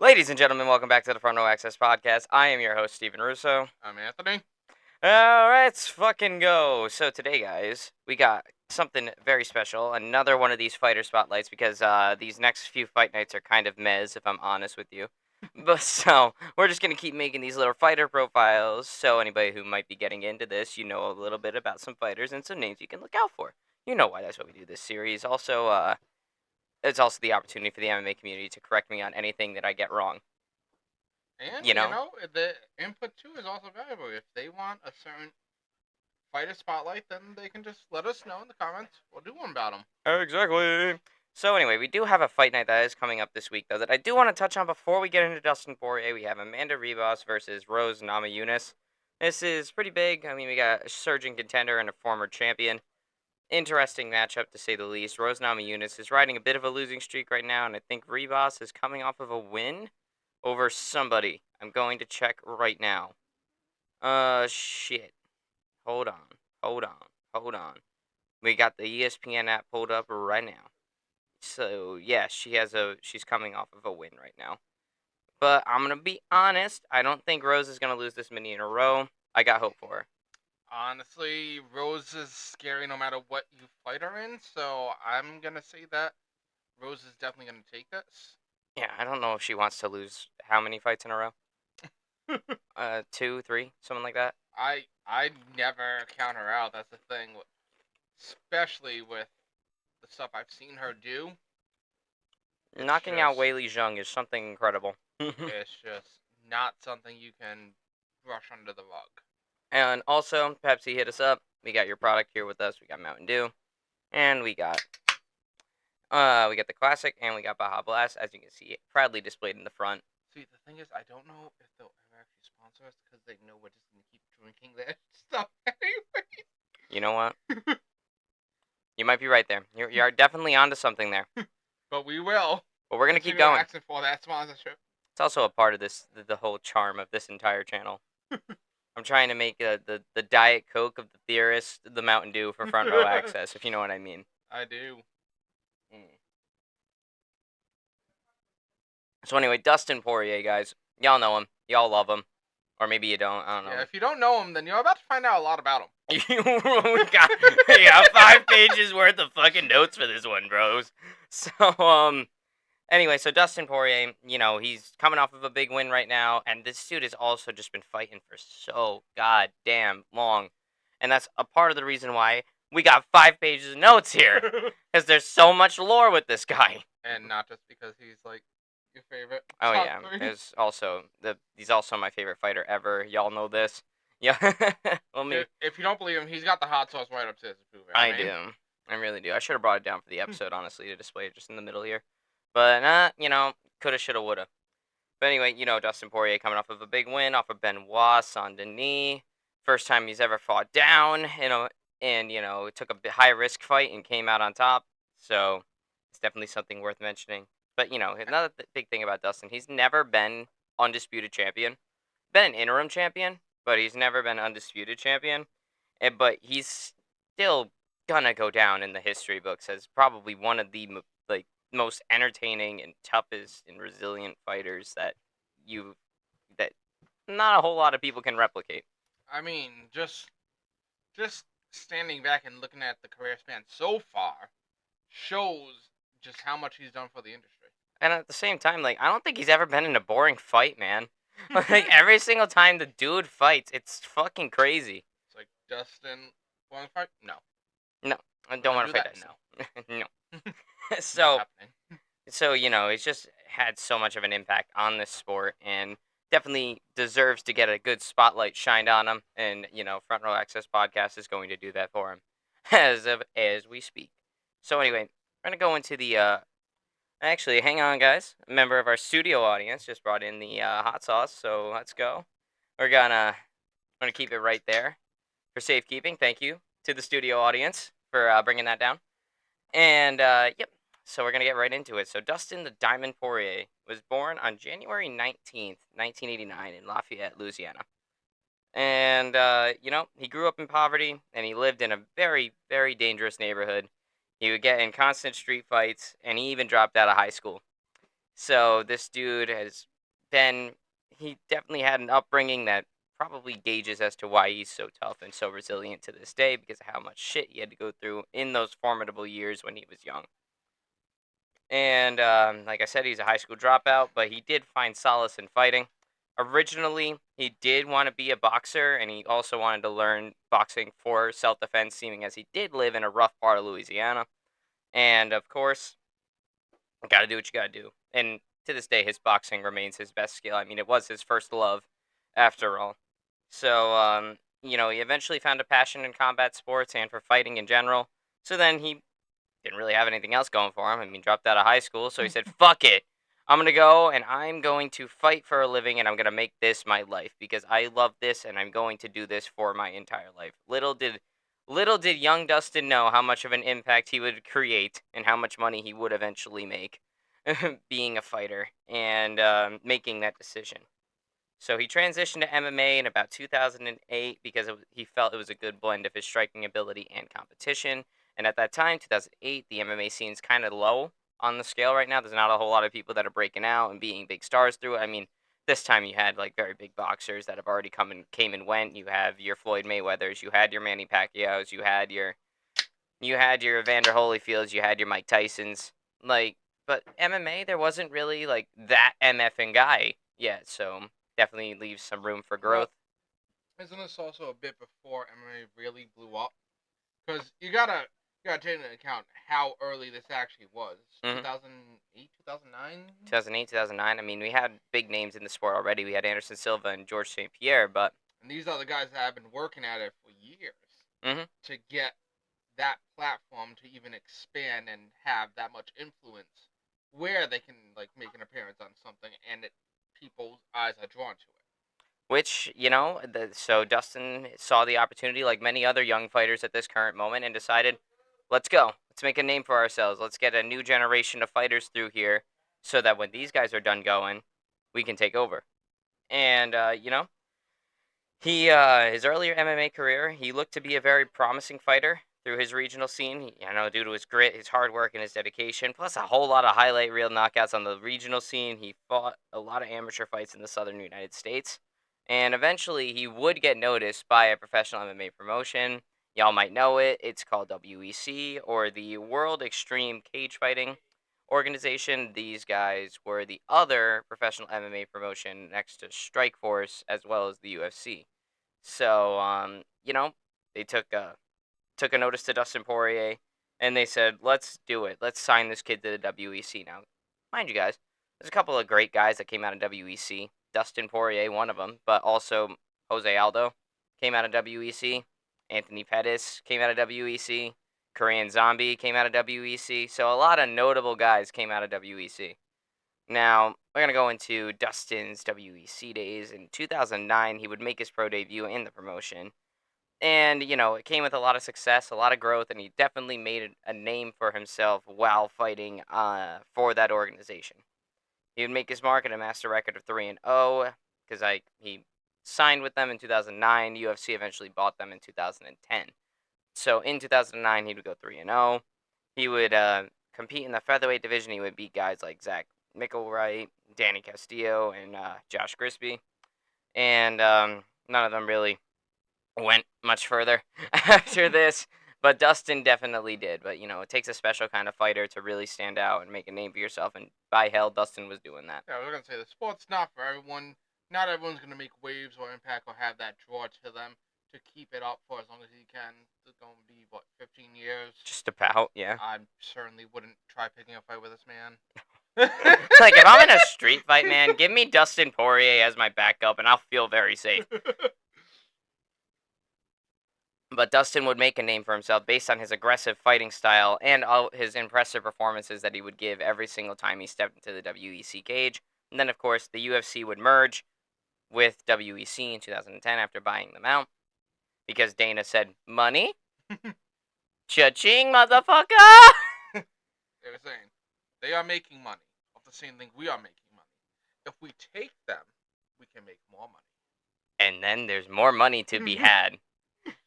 Ladies and gentlemen, welcome back to the Front Row Access Podcast. I am your host, Stephen Russo. I'm Anthony. Alright, let's fucking go. So today, guys, we got something very special. Another one of these fighter spotlights because these next few fight nights are kind of mez, if I'm honest with you. But so, we're just going to keep making these little fighter profiles so anybody who might be getting into this, you know a little bit about some fighters and some names you can look out for. You know why that's what we do this series. Also, it's also the opportunity for the MMA community to correct me on anything that I get wrong. And, You know? the input too is also valuable. If they want a certain fighter spotlight, then they can just let us know in the comments. We'll do one about them. Exactly. So anyway, we do have a fight night that is coming up this week, though, that I do want to touch on before we get into Dustin Poirier. We have Amanda Ribas versus Rose Namajunas. This is pretty big. I mean, we got a surging contender and a former champion. Interesting matchup, to say the least. Rose Namajunas is riding a bit of a losing streak right now, and I think Ribas is coming off of a win over somebody. I'm going to check right now. Shit. Hold on. We got the ESPN app pulled up right now. So yeah, she's coming off of a win right now. But I'm gonna be honest, I don't think Rose is gonna lose this many in a row. I got hope for her. Honestly, Rose is scary no matter what you fight her in, so I'm going to say that Rose is definitely going to take this. Yeah, I don't know if she wants to lose how many fights in a row. 2, 3, something like that. I never count her out. That's the thing. Especially with the stuff I've seen her do. Knocking out Weili Zhang is something incredible. It's just not something you can brush under the rug. And also, Pepsi hit us up. We got your product here with us. We got Mountain Dew, and we got the classic, and we got Baja Blast, as you can see, proudly displayed in the front. See, the thing is, I don't know if they'll ever actually sponsor us because they know we're just gonna keep drinking their stuff anyway. You know what? You might be right there. You're definitely onto something there. But we will. But we're gonna keep going. Asking for that sponsorship. It's also a part of the whole charm of this entire channel. I'm trying to make the Diet Coke of the theorists the Mountain Dew for front row access, if you know what I mean. I do. So anyway, Dustin Poirier, guys. Y'all know him. Y'all love him. Or maybe you don't. I don't know. Yeah, if you don't know him, then you're about to find out a lot about him. we got 5 pages worth of fucking notes for this one, bros. So, anyway, so Dustin Poirier, he's coming off of a big win right now, and this dude has also just been fighting for so goddamn long. And that's a part of the reason why we got 5 pages of notes here. Because there's so much lore with this guy. And not just because he's, like, your favorite. Oh, yeah. He's also my favorite fighter ever. Y'all know this. Yeah. If you don't believe him, he's got the hot sauce right upstairs to prove it. I do. I really do. I should have brought it down for the episode, honestly, to display it just in the middle here. But, coulda, shoulda, woulda. But anyway, Dustin Poirier coming off of a big win off of Benoit Saint-Denis. First time he's ever fought down, and, took a high-risk fight and came out on top. So, it's definitely something worth mentioning. But, another big thing about Dustin, he's never been undisputed champion. Been an interim champion, but he's never been undisputed champion. But he's still gonna go down in the history books as probably one of the most entertaining and toughest and resilient fighters that not a whole lot of people can replicate. I mean, just standing back and looking at the career span so far shows just how much he's done for the industry. And at the same time, I don't think he's ever been in a boring fight, man. Every single time the dude fights, it's fucking crazy. It's like, Dustin, want to fight? No. No, I don't want to fight that. No. No. So, he's just had so much of an impact on this sport and definitely deserves to get a good spotlight shined on him. And, Front Row Access Podcast is going to do that for him as we speak. So anyway, we're going to go into the, actually, hang on, guys. A member of our studio audience just brought in the hot sauce, so let's go. We're going to keep it right there for safekeeping. Thank you to the studio audience for bringing that down. And, yep. So we're going to get right into it. So Dustin the Diamond Poirier was born on January 19th, 1989 in Lafayette, Louisiana. And, he grew up in poverty, and he lived in a very, very dangerous neighborhood. He would get in constant street fights, and he even dropped out of high school. So this dude has then he definitely had an upbringing that probably gauges as to why he's so tough and so resilient to this day because of how much shit he had to go through in those formidable years when he was young. And like I said, he's a high school dropout, but he did find solace in fighting. Originally, he did want to be a boxer, and he also wanted to learn boxing for self-defense, seeming as he did live in a rough part of Louisiana. And of course, gotta do what you gotta do. And to this day, his boxing remains his best skill. I mean, it was his first love, after all. So, he eventually found a passion in combat sports and for fighting in general. So then he didn't really have anything else going for him. I mean, dropped out of high school, so he said, "Fuck it, I'm gonna go and I'm going to fight for a living, and I'm gonna make this my life because I love this, and I'm going to do this for my entire life." Little did young Dustin know how much of an impact he would create and how much money he would eventually make, being a fighter and making that decision. So he transitioned to MMA in about 2008 because he felt it was a good blend of his striking ability and competition. And at that time, 2008, the MMA scene's kind of low on the scale right now. There's not a whole lot of people that are breaking out and being big stars through it. I mean, this time you had like very big boxers that have already came and went. You have your Floyd Mayweathers, you had your Manny Pacquiao's, you had your Evander Holyfields, you had your Mike Tysons. Like, but MMA, there wasn't really like that MFing guy yet. So definitely leaves some room for growth. Isn't this also a bit before MMA really blew up? Because you gotta take into account how early this actually was. 2008, 2009? 2008, 2009. I mean, we had big names in the sport already. We had Anderson Silva and George St. Pierre, but And these are the guys that have been working at it for years Mhm. to get that platform to even expand and have that much influence where they can like make an appearance on something and people's eyes are drawn to it. Which, so Dustin saw the opportunity like many other young fighters at this current moment and decided, let's go. Let's make a name for ourselves. Let's get a new generation of fighters through here so that when these guys are done going, we can take over. And, his earlier MMA career, he looked to be a very promising fighter through his regional scene. Due to his grit, his hard work, and his dedication, plus a whole lot of highlight reel knockouts on the regional scene. He fought a lot of amateur fights in the southern United States, and eventually he would get noticed by a professional MMA promotion. Y'all might know it. It's called WEC, or the World Extreme Cage Fighting Organization. These guys were the other professional MMA promotion next to Strikeforce as well as the UFC. So, they took a notice to Dustin Poirier, and they said, "Let's do it. Let's sign this kid to the WEC now." Mind you, guys, there's a couple of great guys that came out of WEC. Dustin Poirier, one of them, but also Jose Aldo came out of WEC. Anthony Pettis came out of WEC. Korean Zombie came out of WEC. So a lot of notable guys came out of WEC. Now, we're going to go into Dustin's WEC days. In 2009, he would make his pro debut in the promotion. And, it came with a lot of success, a lot of growth, and he definitely made a name for himself while fighting for that organization. He would make his mark at a master record of 3-0 because he signed with them in 2009. UFC eventually bought them in 2010. So in 2009, he would go 3-0. He would compete in the featherweight division. He would beat guys like Zach Micklewright, Danny Castillo, and Josh Grisby. And none of them really went much further after this. But Dustin definitely did. But, it takes a special kind of fighter to really stand out and make a name for yourself. And by hell, Dustin was doing that. Yeah, I was going to say, the sport's not for everyone. Not everyone's going to make waves or impact or have that draw to them to keep it up for as long as he can. It's going to be, 15 years? Just about, yeah. I certainly wouldn't try picking a fight with this man. Like, if I'm in a street fight, man, give me Dustin Poirier as my backup, and I'll feel very safe. But Dustin would make a name for himself based on his aggressive fighting style and all his impressive performances that he would give every single time he stepped into the WEC cage. And then, of course, the UFC would merge with WEC in 2010 after buying them out. Because Dana said, money? Cha-ching, motherfucker! They were saying, they are making money off the same thing we are making money. If we take them, we can make more money. And then there's more money to be had.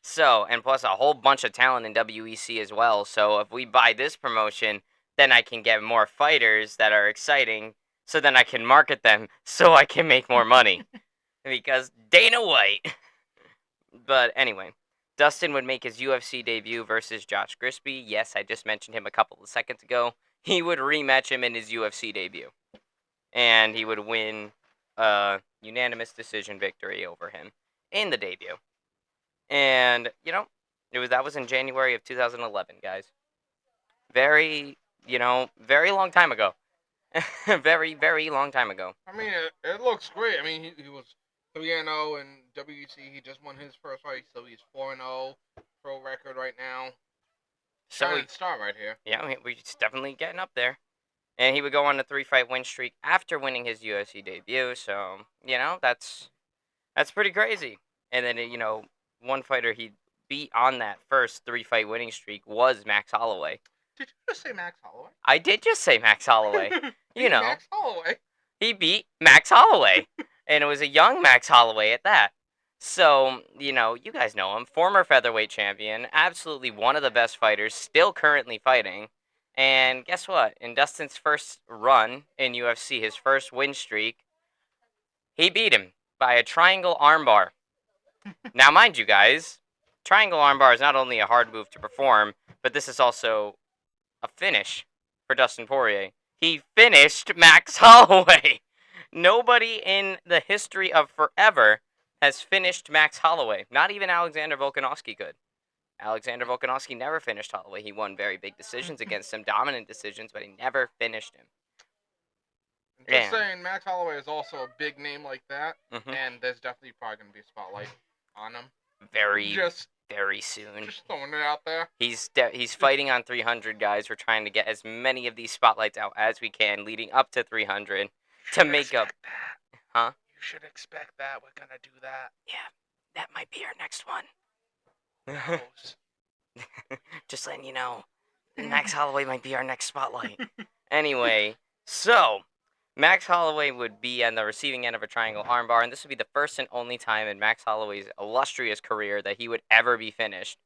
So, and plus a whole bunch of talent in WEC as well. So if we buy this promotion, then I can get more fighters that are exciting so then I can market them so I can make more money. Because Dana White. But anyway, Dustin would make his UFC debut versus Josh Grisby. Yes, I just mentioned him a couple of seconds ago. He would rematch him in his UFC debut. And he would win a unanimous decision victory over him in the debut. And, that was in January of 2011, guys. Very, very long time ago. Very, very long time ago. I mean, it looks great. I mean, he was 3-0 in WEC. He just won his first fight, so he's 4-0 pro record right now. Shining star right here. Yeah, he's definitely getting up there. And he would go on a 3-fight win streak after winning his UFC debut. So, that's pretty crazy. And then, one fighter he beat on that first 3-fight winning streak was Max Holloway. Did you just say Max Holloway? I did just say Max Holloway. Max Holloway. He beat Max Holloway. And it was a young Max Holloway at that. So, you guys know him. Former featherweight champion. Absolutely one of the best fighters. Still currently fighting. And guess what? In Dustin's first run in UFC, his first win streak, he beat him by a triangle armbar. Now, mind you guys, triangle armbar is not only a hard move to perform, but this is also a finish for Dustin Poirier. He finished Max Holloway. Nobody in the history of forever has finished Max Holloway. Not even Alexander Volkanovski could. Alexander Volkanovski never finished Holloway. He won very big decisions against him, dominant decisions, but he never finished him. Just saying, Max Holloway is also a big name like that, and there's definitely probably going to be a spotlight on him. Very soon. Just throwing it out there. He's fighting on 300, guys. We're trying to get as many of these spotlights out as we can, leading up to 300, to make up. That. Huh? You should expect that. We're gonna do that. Yeah, that might be our next one. Just letting you know, Max Holloway might be our next spotlight. Anyway, so Max Holloway would be on the receiving end of a triangle armbar, and this would be the first and only time in Max Holloway's illustrious career that he would ever be finished.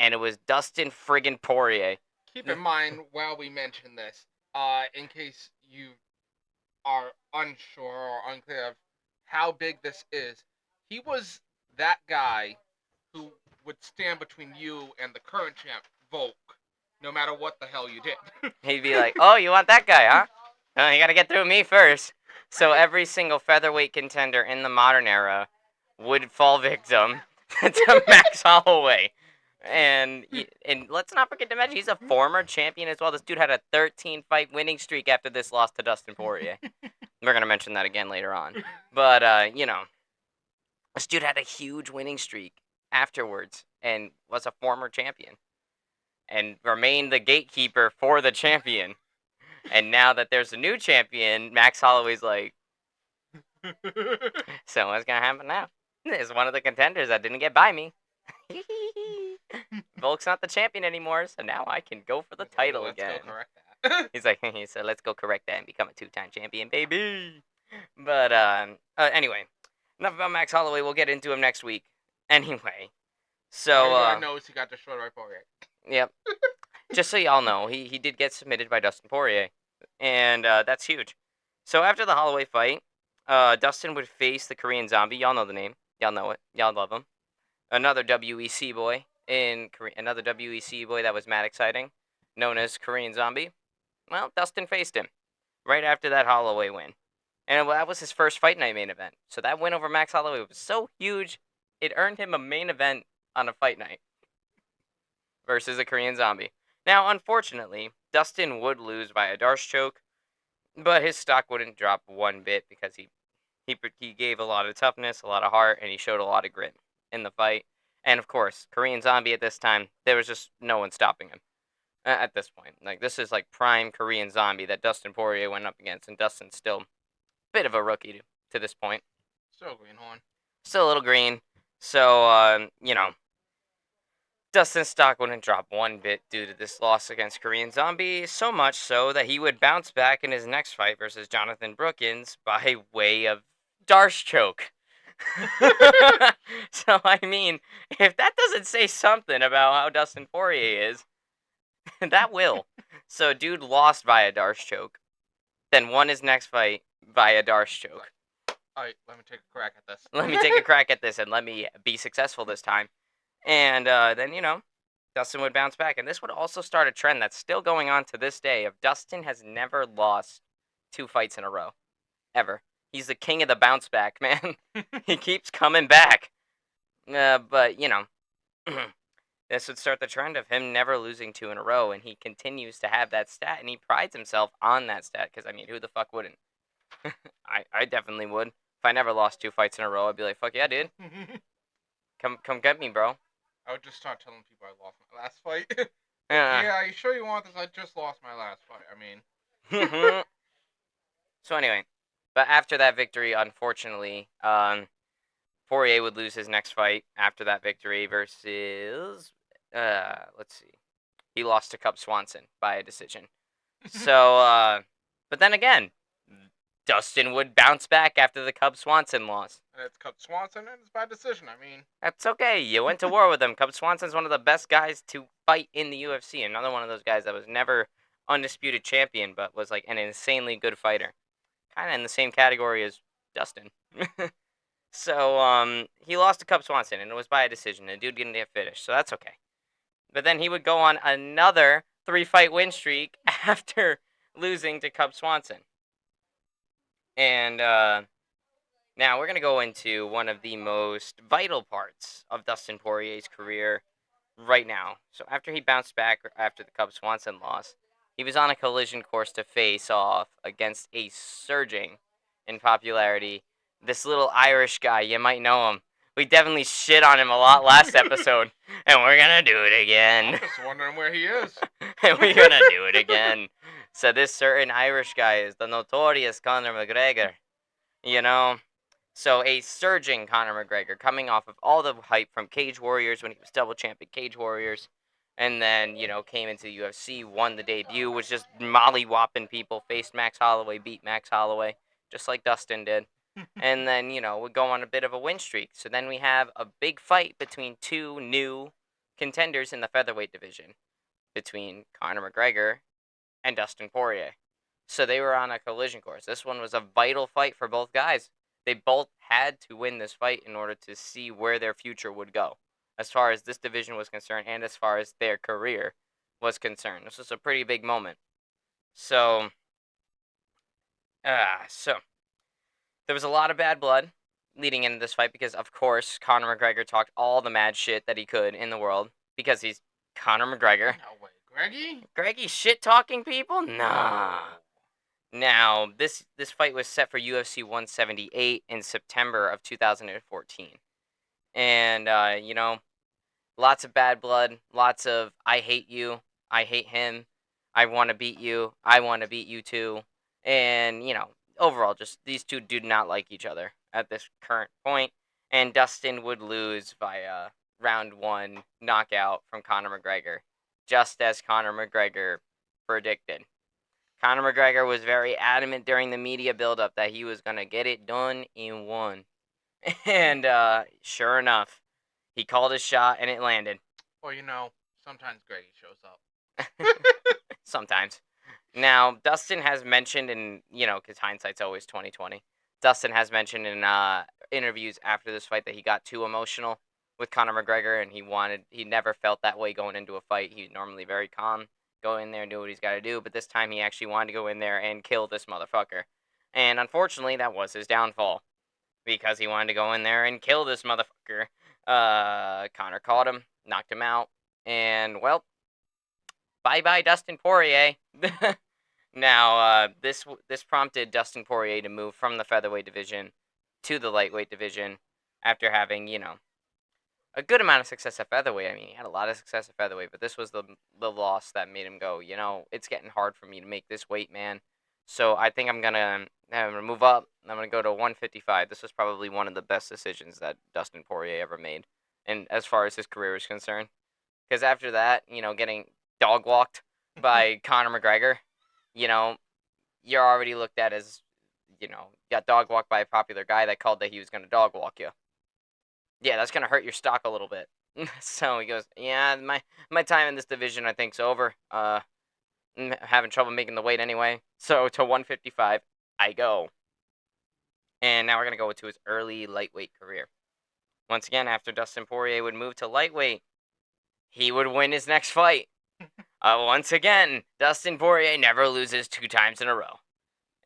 And it was Dustin friggin' Poirier. Keep in mind, while we mention this, in case you are unsure or unclear of how big this is, he was that guy who would stand between you and the current champ, Volk, no matter what the hell you did. He'd be like, oh, you want that guy, huh? You gotta get through me first. So every single featherweight contender in the modern era would fall victim to Max Holloway. And let's not forget to mention, he's a former champion as well. This dude had a 13-fight winning streak after this loss to Dustin Poirier. We're going to mention that again later on. But, this dude had a huge winning streak afterwards and was a former champion. And remained the gatekeeper for the champion. And now that there's a new champion, Max Holloway's like, so what's going to happen now? There's one of the contenders that didn't get by me. Volk's not the champion anymore, so now I can go for the title again. Let's go correct that. He said, let's go correct that and become a 2-time champion, baby. But, anyway, enough about Max Holloway. We'll get into him next week. Anyway, so, everyone knows he got destroyed by Poirier. Yep. Just so y'all know, he did get submitted by Dustin Poirier, and that's huge. So after the Holloway fight, Dustin would face the Korean Zombie. Y'all know the name. Y'all know it. Y'all love him. Another WEC boy another WEC boy that was mad exciting, known as Korean Zombie. Well, Dustin faced him right after that Holloway win, and that was his first fight night main event. So that win over Max Holloway was so huge, it earned him a main event on a fight night versus a Korean Zombie. Now, unfortunately, Dustin would lose by a Darce choke, but his stock wouldn't drop one bit because he gave a lot of toughness, a lot of heart, and he showed a lot of grit in the fight. And of course, Korean Zombie at this time, there was just no one stopping him at this point. Like, this is like prime Korean Zombie that Dustin Poirier went up against, and Dustin's still a bit of a rookie to this point. Still greenhorn. Still a little green. So, Dustin's stock wouldn't drop one bit due to this loss against Korean Zombie, so much so that he would bounce back in his next fight versus Jonathan Brookins by way of Darce choke. So, I mean, if that doesn't say something about how Dustin Poirier is, that will. So, dude lost via Darce choke. then won his next fight via Darce choke. Alright, let me take a crack at this. Let me take a crack at this and let me be successful this time. And then, Dustin would bounce back. And this would also start a trend that's still going on to this day of Dustin has never lost 2 fights in a row. Ever. He's the king of the bounce back, man. He keeps coming back. But, this would start the trend of him never losing 2 in a row. And he continues to have that stat. And he prides himself on that stat. Because, who the fuck wouldn't? I definitely would. If I never lost 2 fights in a row, I'd be like, fuck yeah, dude. Come get me, bro. I would just start telling people I lost my last fight. Yeah, are you sure you want this? I just lost my last fight. So anyway, but after that victory, unfortunately, Poirier would lose his next fight after that victory versus, let's see, he lost to Cub Swanson by a decision. So, but then again, Dustin would bounce back after the Cub Swanson loss. And it's Cub Swanson, and it's by decision. That's okay. You went to war with him. Cub Swanson's one of the best guys to fight in the UFC. Another one of those guys that was never undisputed champion, but was like an insanely good fighter. Kind of in the same category as Dustin. So, he lost to Cub Swanson, and it was by a decision. The dude didn't get finished, so that's okay. But then he would go on another 3-fight win streak after losing to Cub Swanson. And now we're going to go into one of the most vital parts of Dustin Poirier's career right now. So after he bounced back after the Cub Swanson loss, he was on a collision course to face off against a surging in popularity. This little Irish guy, you might know him. We definitely shit on him a lot last episode, and we're going to do it again. I'm just wondering where he is. And we're going to do it again. So this certain Irish guy is the notorious Conor McGregor, So a surging Conor McGregor coming off of all the hype from Cage Warriors when he was double champ at Cage Warriors. And then, came into the UFC, won the debut, was just molly-whopping people, faced Max Holloway, beat Max Holloway, just like Dustin did. And then, would go on a bit of a win streak. So then we have a big fight between 2 new contenders in the featherweight division, between Conor McGregor and Dustin Poirier. So they were on a collision course. This one was a vital fight for both guys. They both had to win this fight in order to see where their future would go, as far as this division was concerned and as far as their career was concerned. This was a pretty big moment. So there was a lot of bad blood leading into this fight because, of course, Conor McGregor talked all the mad shit that he could in the world because he's Conor McGregor. No way, Greggy? Greggy shit-talking people? Nah. Now, this fight was set for UFC 178 in September of 2014. And, lots of bad blood, lots of I hate you, I hate him, I want to beat you, I want to beat you too. And, overall, just these two do not like each other at this current point. And Dustin would lose via round 1 knockout from Conor McGregor, just as Conor McGregor predicted. Conor McGregor was very adamant during the media build-up that he was going to get it done in 1. And sure enough, he called his shot and it landed. Well, sometimes Greggy shows up. Sometimes. Now, Dustin has mentioned in, because hindsight's always 20/20. Dustin has mentioned in interviews after this fight that he got too emotional with Conor McGregor and he never felt that way going into a fight. He's normally very calm, go in there and do what he's got to do, but this time he actually wanted to go in there and kill this motherfucker. And unfortunately, that was his downfall because he wanted to go in there and kill this motherfucker. Conor caught him, knocked him out, and, well, bye-bye Dustin Poirier. Now, this prompted Dustin Poirier to move from the featherweight division to the lightweight division after having, a good amount of success at featherweight. He had a lot of success at featherweight, but this was the loss that made him go, it's getting hard for me to make this weight, man. So I think I'm going to move up. I'm going to go to 155. This was probably one of the best decisions that Dustin Poirier ever made, and as far as his career is concerned. Because after that, getting dog-walked by Conor McGregor, you're already looked at as, got dog-walked by a popular guy that called that he was going to dog-walk you. Yeah, that's going to hurt your stock a little bit. So he goes, yeah, my time in this division I think's over. having trouble making the weight anyway. So to 155, I go. And now we're going to go to his early lightweight career. Once again, after Dustin Poirier would move to lightweight, he would win his next fight. Once again, Dustin Poirier never loses 2 times in a row.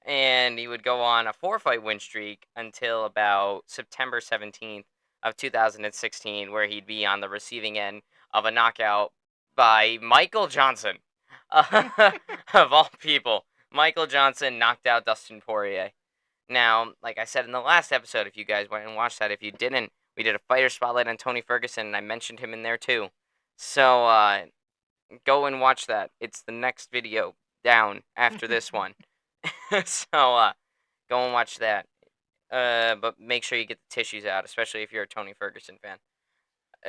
And he would go on a 4-fight win streak until about September 17th of 2016, where he'd be on the receiving end of a knockout by Michael Johnson. Of all people, Michael Johnson knocked out Dustin Poirier. Now, like I said in the last episode, if you guys went and watched that, if you didn't, we did a fighter spotlight on Tony Ferguson, and I mentioned him in there too. So, go and watch that. It's the next video down after this one. So, go and watch that. But make sure you get the tissues out, especially if you're a Tony Ferguson fan.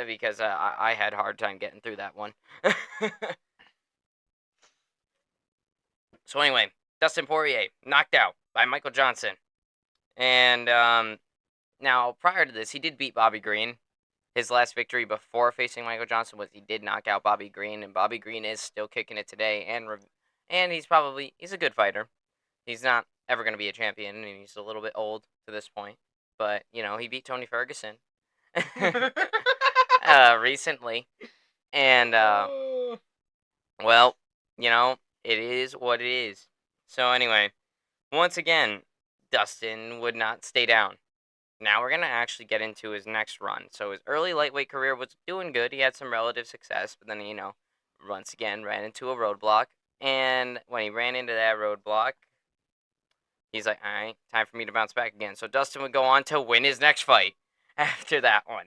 Because I had a hard time getting through that one. So anyway, Dustin Poirier, knocked out by Michael Johnson. And now, prior to this, he did beat Bobby Green. His last victory before facing Michael Johnson was he did knock out Bobby Green, and Bobby Green is still kicking it today, and he's a good fighter. He's not ever going to be a champion, and he's a little bit old to this point. But, he beat Tony Ferguson recently. And, well, it is what it is. So anyway, once again, Dustin would not stay down. Now we're going to actually get into his next run. So his early lightweight career was doing good. He had some relative success, but then, once again ran into a roadblock. And when he ran into that roadblock, he's like, all right, time for me to bounce back again. So Dustin would go on to win his next fight after that one.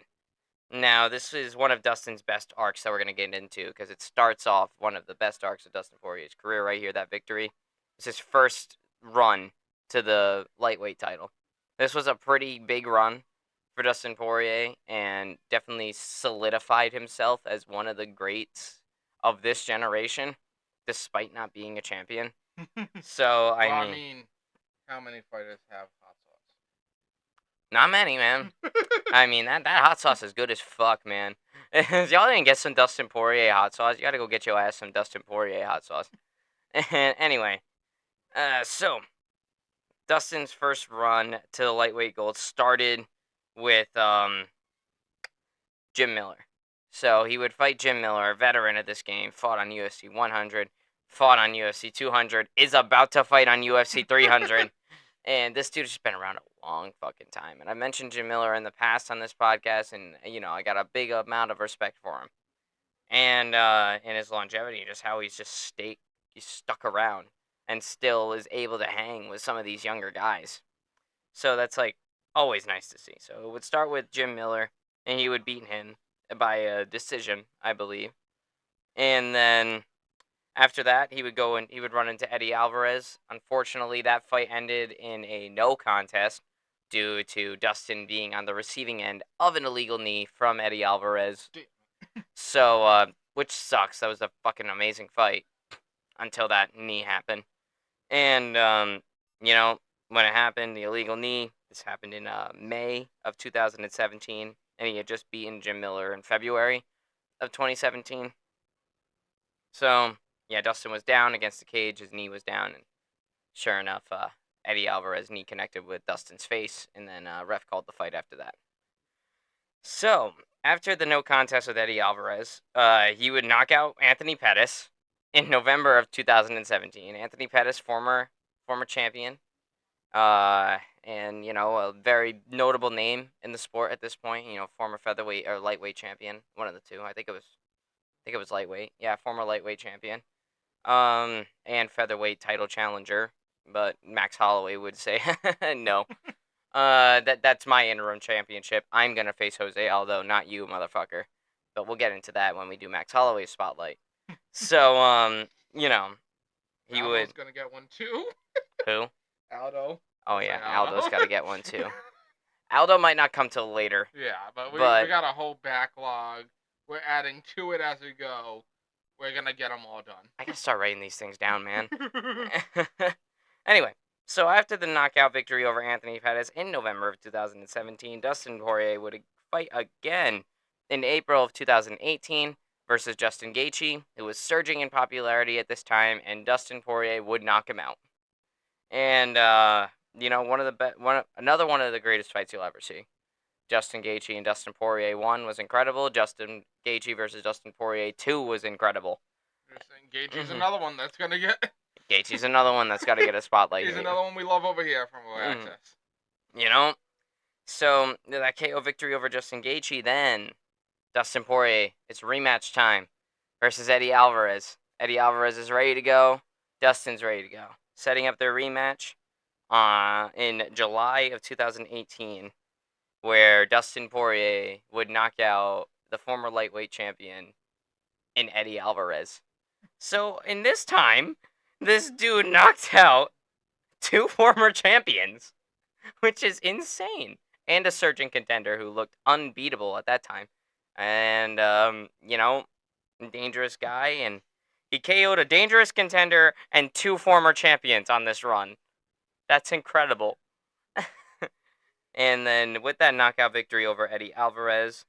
Now, this is one of Dustin's best arcs that we're going to get into because it starts off one of the best arcs of Dustin Poirier's career right here, that victory. It's his first run to the lightweight title. This was a pretty big run for Dustin Poirier and definitely solidified himself as one of the greats of this generation, despite not being a champion. So, I mean, how many fighters have hot sauce? Not many, man. I mean, that hot sauce is good as fuck, man. If y'all didn't get some Dustin Poirier hot sauce, you gotta go get your ass some Dustin Poirier hot sauce. And anyway, so Dustin's first run to the lightweight gold started with Jim Miller. So he would fight Jim Miller, a veteran of this game, fought on UFC 100, fought on UFC 200, is about to fight on UFC 300. And this dude's just been around a long fucking time. And I mentioned Jim Miller in the past on this podcast, and, I got a big amount of respect for him. And in his longevity, just how he's stuck around and still is able to hang with some of these younger guys. So that's, always nice to see. So it would start with Jim Miller, and he would beat him by a decision, I believe. And then after that, he would run into Eddie Alvarez. Unfortunately, that fight ended in a no contest due to Dustin being on the receiving end of an illegal knee from Eddie Alvarez. So, which sucks. That was a fucking amazing fight until that knee happened. And, when it happened, the illegal knee, this happened in May of 2017, and he had just beaten Jim Miller in February of 2017. So, yeah, Dustin was down against the cage, his knee was down, and sure enough, Eddie Alvarez knee connected with Dustin's face, and then ref called the fight after that. So, after the no contest with Eddie Alvarez, he would knock out Anthony Pettis in November of 2017. Anthony Pettis, former champion, and, a very notable name in the sport at this point, former featherweight or lightweight champion, one of the two. I think it was lightweight. Yeah, former lightweight champion. And featherweight title challenger, but Max Holloway would say no. That's my interim championship. I'm gonna face Jose Aldo, not you, motherfucker. But we'll get into that when we do Max Holloway's spotlight. So, he Aldo's would. gonna get one too. Who? Aldo. Oh yeah, Aldo's gotta get one too. Aldo might not come till later. Yeah, but we got a whole backlog. We're adding to it as we go. We're gonna get them all done. I gotta start writing these things down, man. Anyway, so after the knockout victory over Anthony Pettis in November of 2017, Dustin Poirier would fight again in April of 2018 versus Justin Gaethje, who was surging in popularity at this time, and Dustin Poirier would knock him out. And another one of the greatest fights you'll ever see. Justin Gaethje and Dustin Poirier 1 was incredible. Justin Gaethje versus Dustin Poirier 2 was incredible. Gaethje's another one that's gonna get. Gaethje's another one that's got to get a spotlight. He's another one we love over here from Access. So that KO victory over Justin Gaethje, then Dustin Poirier, it's rematch time versus Eddie Alvarez. Eddie Alvarez is ready to go. Dustin's ready to go. Setting up their rematch in July of 2018, where Dustin Poirier would knock out the former lightweight champion in Eddie Alvarez. So in this time, this dude knocked out 2 former champions, which is insane. And a surging contender who looked unbeatable at that time. And, dangerous guy. And he KO'd a dangerous contender and 2 former champions on this run. That's incredible. And then with that knockout victory over Eddie Alvarez,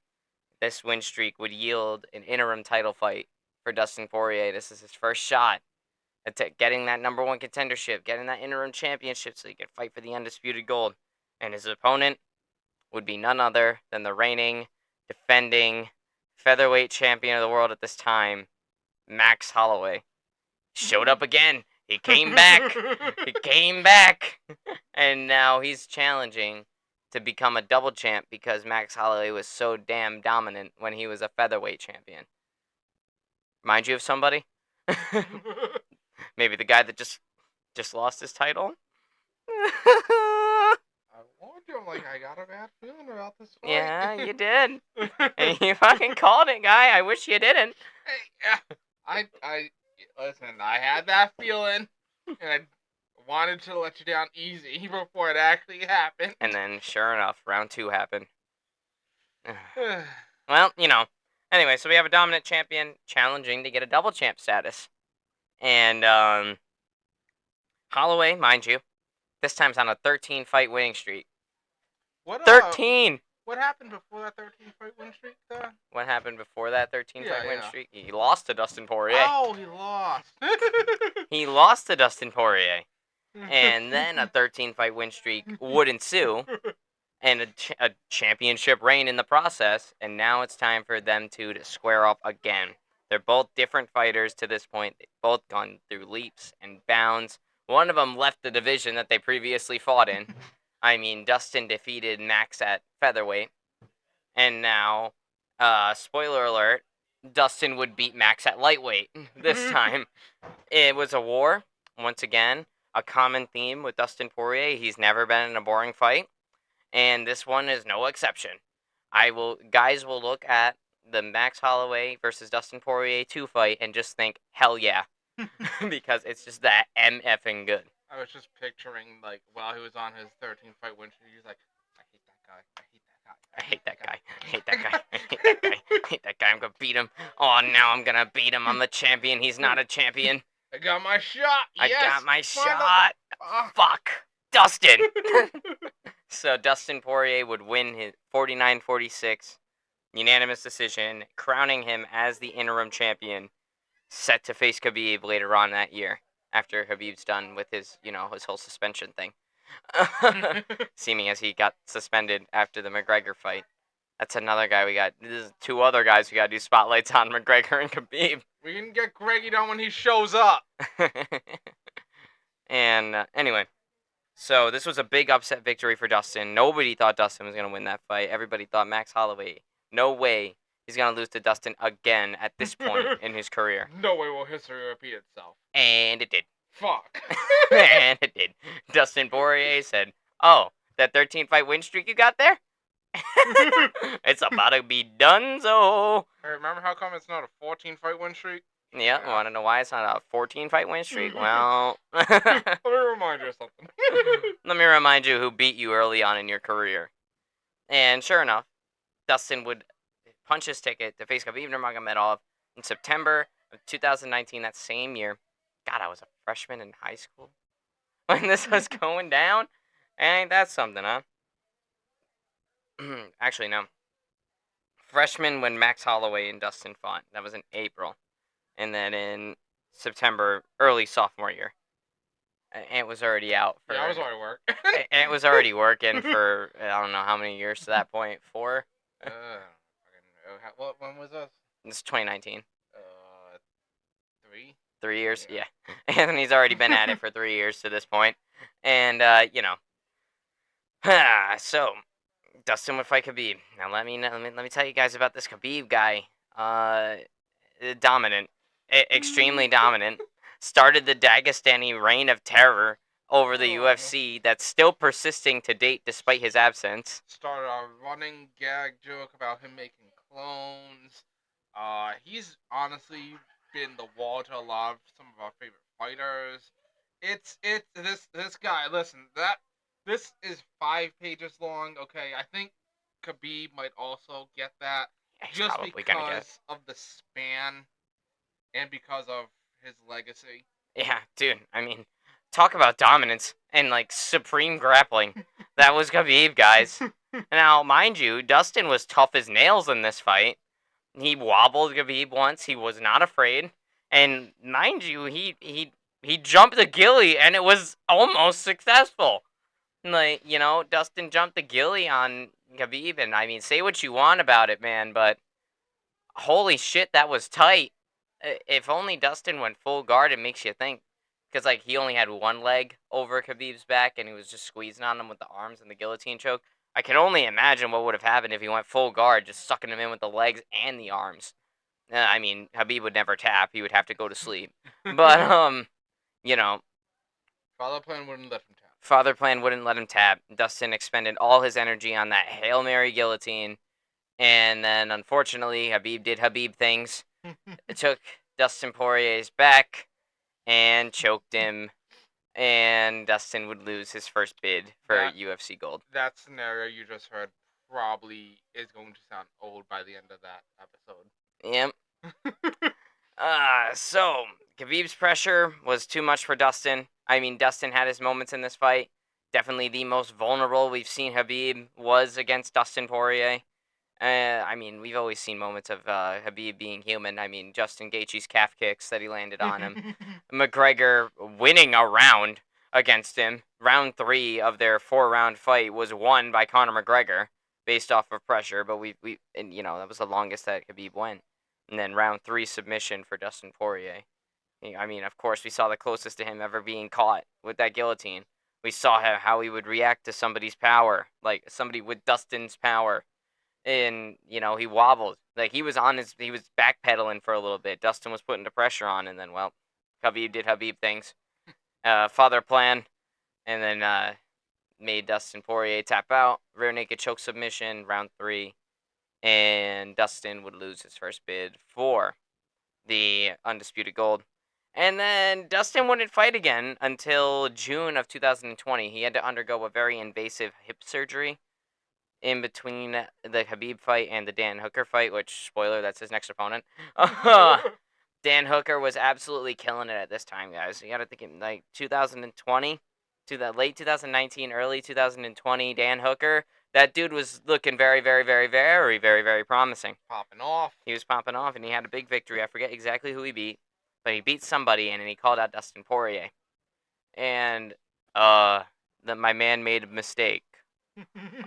this win streak would yield an interim title fight for Dustin Poirier. This is his first shot at getting that number 1 contendership, getting that interim championship so he could fight for the undisputed gold. And his opponent would be none other than the reigning, defending featherweight champion of the world at this time, Max Holloway. Showed up again. He came back. He came back. And now he's challenging to become a double champ because Max Holloway was so damn dominant when he was a featherweight champion. Mind you of somebody? Maybe the guy that just lost his title? I warned you, I'm like, I got a bad feeling about this fight. Yeah, you did. And you fucking called it, guy. I wish you didn't. Hey, listen, I had that feeling, and I wanted to let you down easy before it actually happened. And then, sure enough, round 2 happened. Well, Anyway, so we have a dominant champion challenging to get a double champ status. And, Holloway, mind you, this time's on a 13-fight winning streak. 13! What happened before that 13-fight win streak, though? What happened before that 13-fight win streak? He lost to Dustin Poirier. Oh, he lost. He lost to Dustin Poirier. And then a 13-fight win streak would ensue. And a championship reign in the process. And now it's time for them two to square up again. They're both different fighters to this point. They've both gone through leaps and bounds. One of them left the division that they previously fought in. I mean, Dustin defeated Max at featherweight. And now, spoiler alert, Dustin would beat Max at lightweight this time. It was a war, once again. A common theme with Dustin Poirier. He's never been in a boring fight. And this one is no exception. Guys will look at the Max Holloway versus Dustin Poirier 2 fight and just think, hell yeah. Because it's just that MFing good. I was just picturing, like, while he was on his 13-fight win streak, he was like, I hate that guy. I hate that guy. I hate that guy. I hate that guy. I hate that guy. I'm going to beat him. Oh, now I'm going to beat him. I'm the champion. He's not a champion. I got my shot. I got my shot. Fuck. Dustin. So Dustin Poirier would win his 49-46 unanimous decision, crowning him as the interim champion, set to face Khabib later on that year after Khabib's done with his whole suspension thing. Seeming as he got suspended after the McGregor fight. That's another guy we got. There's 2 other guys we got to do spotlights on, McGregor and Khabib. We can get Greggy down when he shows up. And anyway, so this was a big upset victory for Dustin. Nobody thought Dustin was going to win that fight. Everybody thought Max Holloway. No way he's going to lose to Dustin again at this point in his career. No way will history repeat itself. And it did. Fuck. And it did. Dustin Poirier said, oh, that 13-fight win streak you got there? It's about to be done, so. Hey, remember how come it's not a 14-fight win streak? Yeah, want to know why it's not a 14-fight win streak? Well, let me remind you of something. Let me remind you who beat you early on in your career. And sure enough, Dustin would punch his ticket to face Khabib Nurmagomedov in September of 2019, that same year. God, I was a freshman in high school when this was going down. Ain't that something, huh? Actually, no. freshman when Max Holloway and Dustin fought. That was in April. And then in September, early sophomore year. Ant was already out for. Yeah, I was already work. Ant was already working for I don't know how many years to that point. 4. When was this? This is 2019. 3. 3 years, Yeah. yeah. Anthony's already been at it for 3 years to this point, and so Dustin would fight Khabib. Now let me tell you guys about this Khabib guy. Dominant, extremely dominant. Started the Dagestani reign of terror over the UFC that's still persisting to date despite his absence. Started a running gag joke about him making clones. He's honestly been the wall to a lot of some of our favorite fighters. It's this guy. Listen, this is 5 pages long. Okay, I think Khabib might also get that He's just probably gonna get it. because of the span and because of his legacy. Yeah, dude. I mean, talk about dominance and like supreme grappling. That was Khabib, guys. Now, mind you, Dustin was tough as nails in this fight. He wobbled Khabib once. He was not afraid, and mind you, he jumped the gilly, and it was almost successful. Like Dustin jumped the gilly on Khabib, and I mean, say what you want about it, man, but holy shit, that was tight. If only Dustin went full guard, it makes you think. Because, like, he only had one leg over Khabib's back, and he was just squeezing on him with the arms and the guillotine choke. I can only imagine what would have happened if he went full guard, just sucking him in with the legs and the arms. I mean, Khabib would never tap. He would have to go to sleep. But, you know, Father Plan wouldn't let him tap. Father Plan wouldn't let him tap. Dustin expended all his energy on that Hail Mary guillotine. And then, unfortunately, Khabib did Khabib things. It took Dustin Poirier's back and choked him, and Dustin would lose his first bid for UFC gold. That scenario you just heard probably is going to sound old by the end of that episode. Yep. So Khabib's pressure was too much for Dustin. I mean, Dustin had his moments in this fight. Definitely the most vulnerable we've seen Khabib was against Dustin Poirier. I mean, we've always seen moments of Khabib being human. I mean, Justin Gaethje's calf kicks that he landed on him. McGregor winning a round against him. Round 3 of their 4-round fight was won by Conor McGregor based off of pressure, but that was the longest that Khabib went. And then round 3 submission for Dustin Poirier. I mean, of course, we saw the closest to him ever being caught with that guillotine. We saw how he would react to somebody's power, like somebody with Dustin's power. And he wobbled, like he was backpedaling for a little bit. Dustin was putting the pressure on, and then Khabib did Khabib things. Father Plan, and then made Dustin Poirier tap out. Rear naked choke submission, round 3, and Dustin would lose his first bid for the undisputed gold. And then Dustin wouldn't fight again until June of 2020. He had to undergo a very invasive hip surgery in between the Khabib fight and the Dan Hooker fight, which, spoiler, that's his next opponent. Dan Hooker was absolutely killing it at this time, guys. You gotta think in, like, 2020, to the late 2019, early 2020, Dan Hooker, that dude was looking very, very, very, very, very, very promising. Popping off. He was popping off, and he had a big victory. I forget exactly who he beat, but he beat somebody, and he called out Dustin Poirier. And my man made a mistake.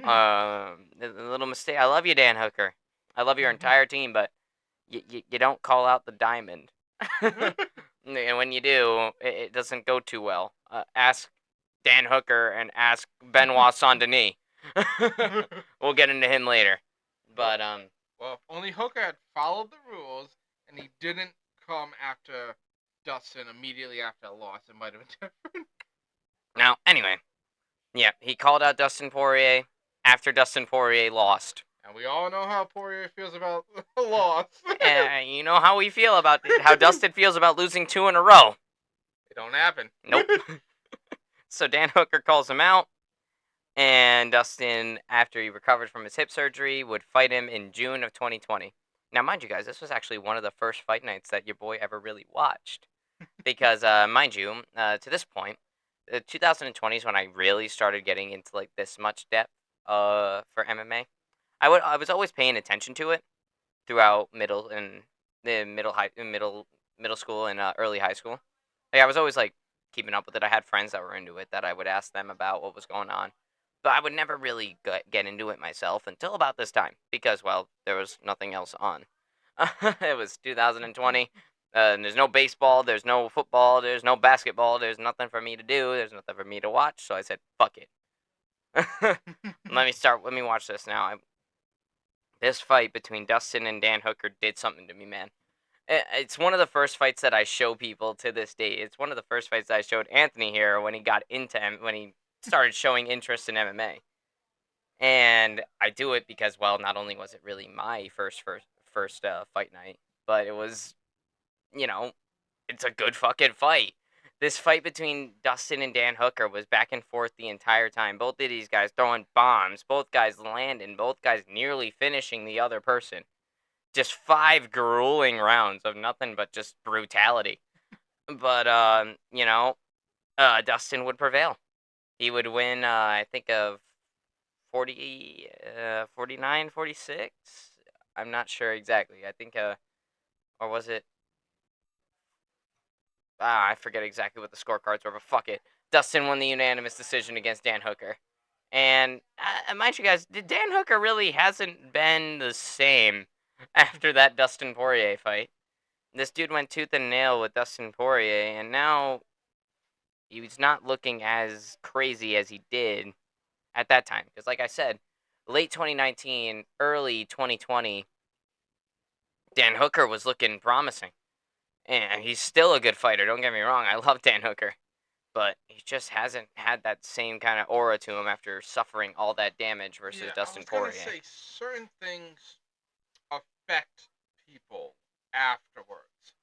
A little mistake. I love you, Dan Hooker. I love your entire team, but you don't call out the diamond. And when you do, it doesn't go too well. Ask Dan Hooker and ask Benoit Saint-Denis. We'll get into him later. But well, if only Hooker had followed the rules and he didn't come after Dustin immediately after a loss, it might have been different. Now, anyway. Yeah, he called out Dustin Poirier after Dustin Poirier lost. And we all know how Poirier feels about a loss. And you know how we feel about how Dustin feels about losing 2 in a row. It don't happen. Nope. So Dan Hooker calls him out, and Dustin, after he recovered from his hip surgery, would fight him in June of 2020. Now, mind you guys, this was actually one of the first fight nights that your boy ever really watched. Because, mind you, to this point, 2020 is when I really started getting into like this much depth for MMA. I was always paying attention to it, throughout middle school and early high school. Like, I was always like keeping up with it. I had friends that were into it that I would ask them about what was going on, but I would never really get into it myself until about this time because, well, there was nothing else on. It was 2020. And there's no baseball, there's no football, there's no basketball, there's nothing for me to do, there's nothing for me to watch. So I said, "Fuck it." Let me watch this now. This fight between Dustin and Dan Hooker did something to me, man. It's one of the first fights that I show people to this day. It's one of the first fights that I showed Anthony here when he got into when he started showing interest in MMA. And I do it because, well, not only was it really my first fight night, but it was, you know, it's a good fucking fight. This fight between Dustin and Dan Hooker was back and forth the entire time. Both of these guys throwing bombs, both guys landing, both guys nearly finishing the other person. Just 5 grueling rounds of nothing but just brutality. But Dustin would prevail. He would win. I think of 49, 46. I'm not sure exactly. I think or was it? I forget exactly what the scorecards were, but fuck it. Dustin won the unanimous decision against Dan Hooker. And mind you guys, Dan Hooker really hasn't been the same after that Dustin Poirier fight. This dude went tooth and nail with Dustin Poirier, and now he's not looking as crazy as he did at that time. Because, like I said, late 2019, early 2020, Dan Hooker was looking promising. And he's still a good fighter, don't get me wrong. I love Dan Hooker. But he just hasn't had that same kind of aura to him after suffering all that damage versus Dustin Poirier. I was gonna say certain things affect people afterwards.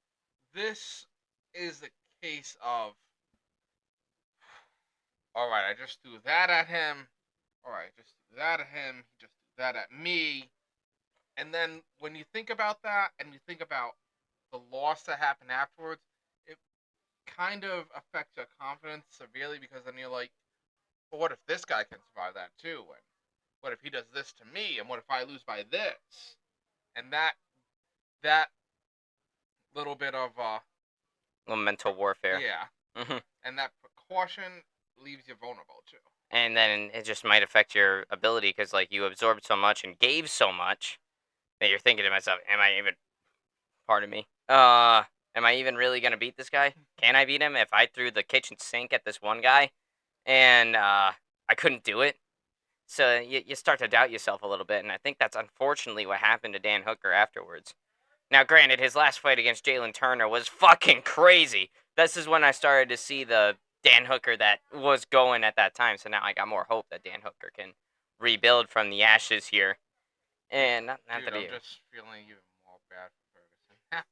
This is a case of, all right, I just threw that at him. All right, just threw that at him. He just threw that at me. And then when you think about that, and you think about the loss that happened afterwards, it kind of affects your confidence severely because then you're like, well, what if this guy can survive that too? And what if he does this to me? And what if I lose by this? And that little bit of little mental warfare. Yeah. Mm-hmm. And that precaution leaves you vulnerable too. And then it just might affect your ability because, like, you absorbed so much and gave so much that you're thinking to myself, am I even, pardon me, am I even really going to beat this guy? Can I beat him if I threw the kitchen sink at this one guy and I couldn't do it? So you start to doubt yourself a little bit, and I think that's unfortunately what happened to Dan Hooker afterwards. Now, granted, his last fight against Jalen Turner was fucking crazy. This is when I started to see the Dan Hooker that was going at that time. So now I got more hope that Dan Hooker can rebuild from the ashes here. And not Dude, that I'm he, just feeling even more bad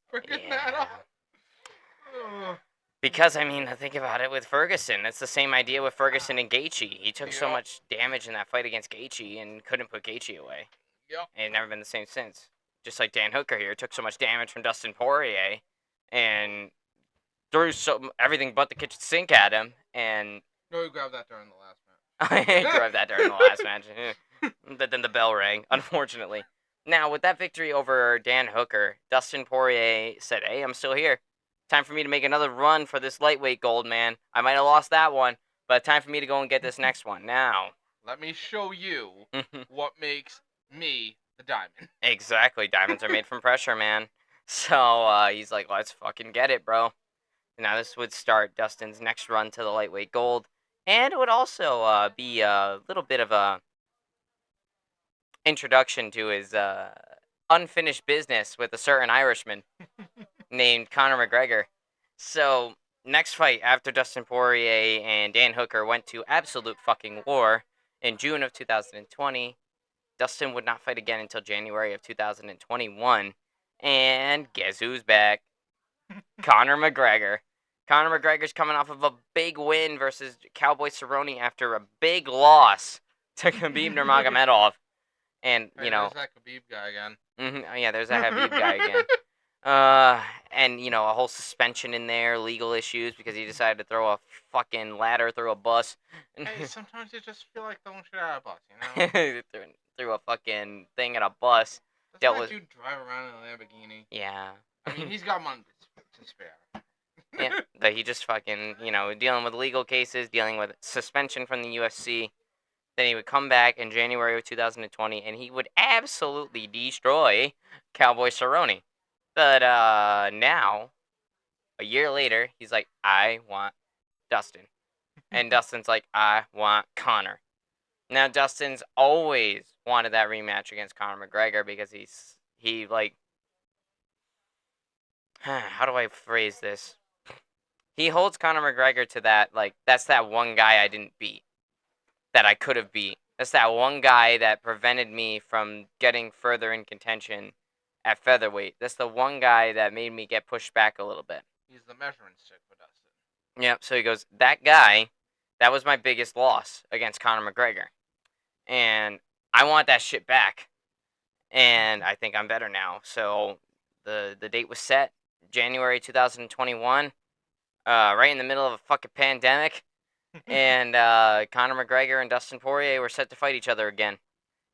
for Ferguson. Freaking that up. Because, I mean, think about it with Ferguson. It's the same idea with Ferguson and Gaethje. He took so much damage in that fight against Gaethje and couldn't put Gaethje away. Yep. And never been the same since. Just like Dan Hooker here took so much damage from Dustin Poirier and threw everything but the kitchen sink at him. And no, you grabbed that during the last match. I grabbed that during the last match. But then the bell rang, unfortunately. Now, with that victory over Dan Hooker, Dustin Poirier said, hey, I'm still here. Time for me to make another run for this lightweight gold, man. I might have lost that one, but time for me to go and get this next one. Now, let me show you what makes me the diamond. Exactly. Diamonds are made from pressure, man. So he's like, let's fucking get it, bro. Now, this would start Dustin's next run to the lightweight gold. And it would also be a little bit of a introduction to his unfinished business with a certain Irishman named Conor McGregor. So, next fight after Dustin Poirier and Dan Hooker went to absolute fucking war in June of 2020, Dustin would not fight again until January of 2021. And guess who's back? Conor McGregor. Conor McGregor's coming off of a big win versus Cowboy Cerrone after a big loss to Khabib Nurmagomedov. And, you know... There's that Khabib guy again. Oh, yeah, there's that Khabib guy again. And, you know, a whole suspension in there, legal issues, because he decided to throw a fucking ladder through a bus. Hey, sometimes you just feel like throwing shit out of a bus, you know? Threw a fucking thing at a bus. dealt Doesn't with that dude drive around in a Lamborghini? yeah. I mean, he's got money to spare. Yeah, but he just fucking, dealing with legal cases, dealing with suspension from the UFC. Then he would come back in January of 2020, and he would absolutely destroy Cowboy Cerrone. But now, a year later, he's like, I want Dustin. And Dustin's like, I want Conor. Now, Dustin's always wanted that rematch against Conor McGregor because he like, how do I phrase this? He holds Conor McGregor to that, like, that's that one guy I didn't beat, that I could have beat. That's that one guy that prevented me from getting further in contention at featherweight. That's the one guy that made me get pushed back a little bit. He's the measuring stick for Dustin. Yep, so he goes, that guy, that was my biggest loss against Conor McGregor. And I want that shit back. And I think I'm better now. So the date was set, January 2021, right in the middle of a fucking pandemic. And Conor McGregor and Dustin Poirier were set to fight each other again.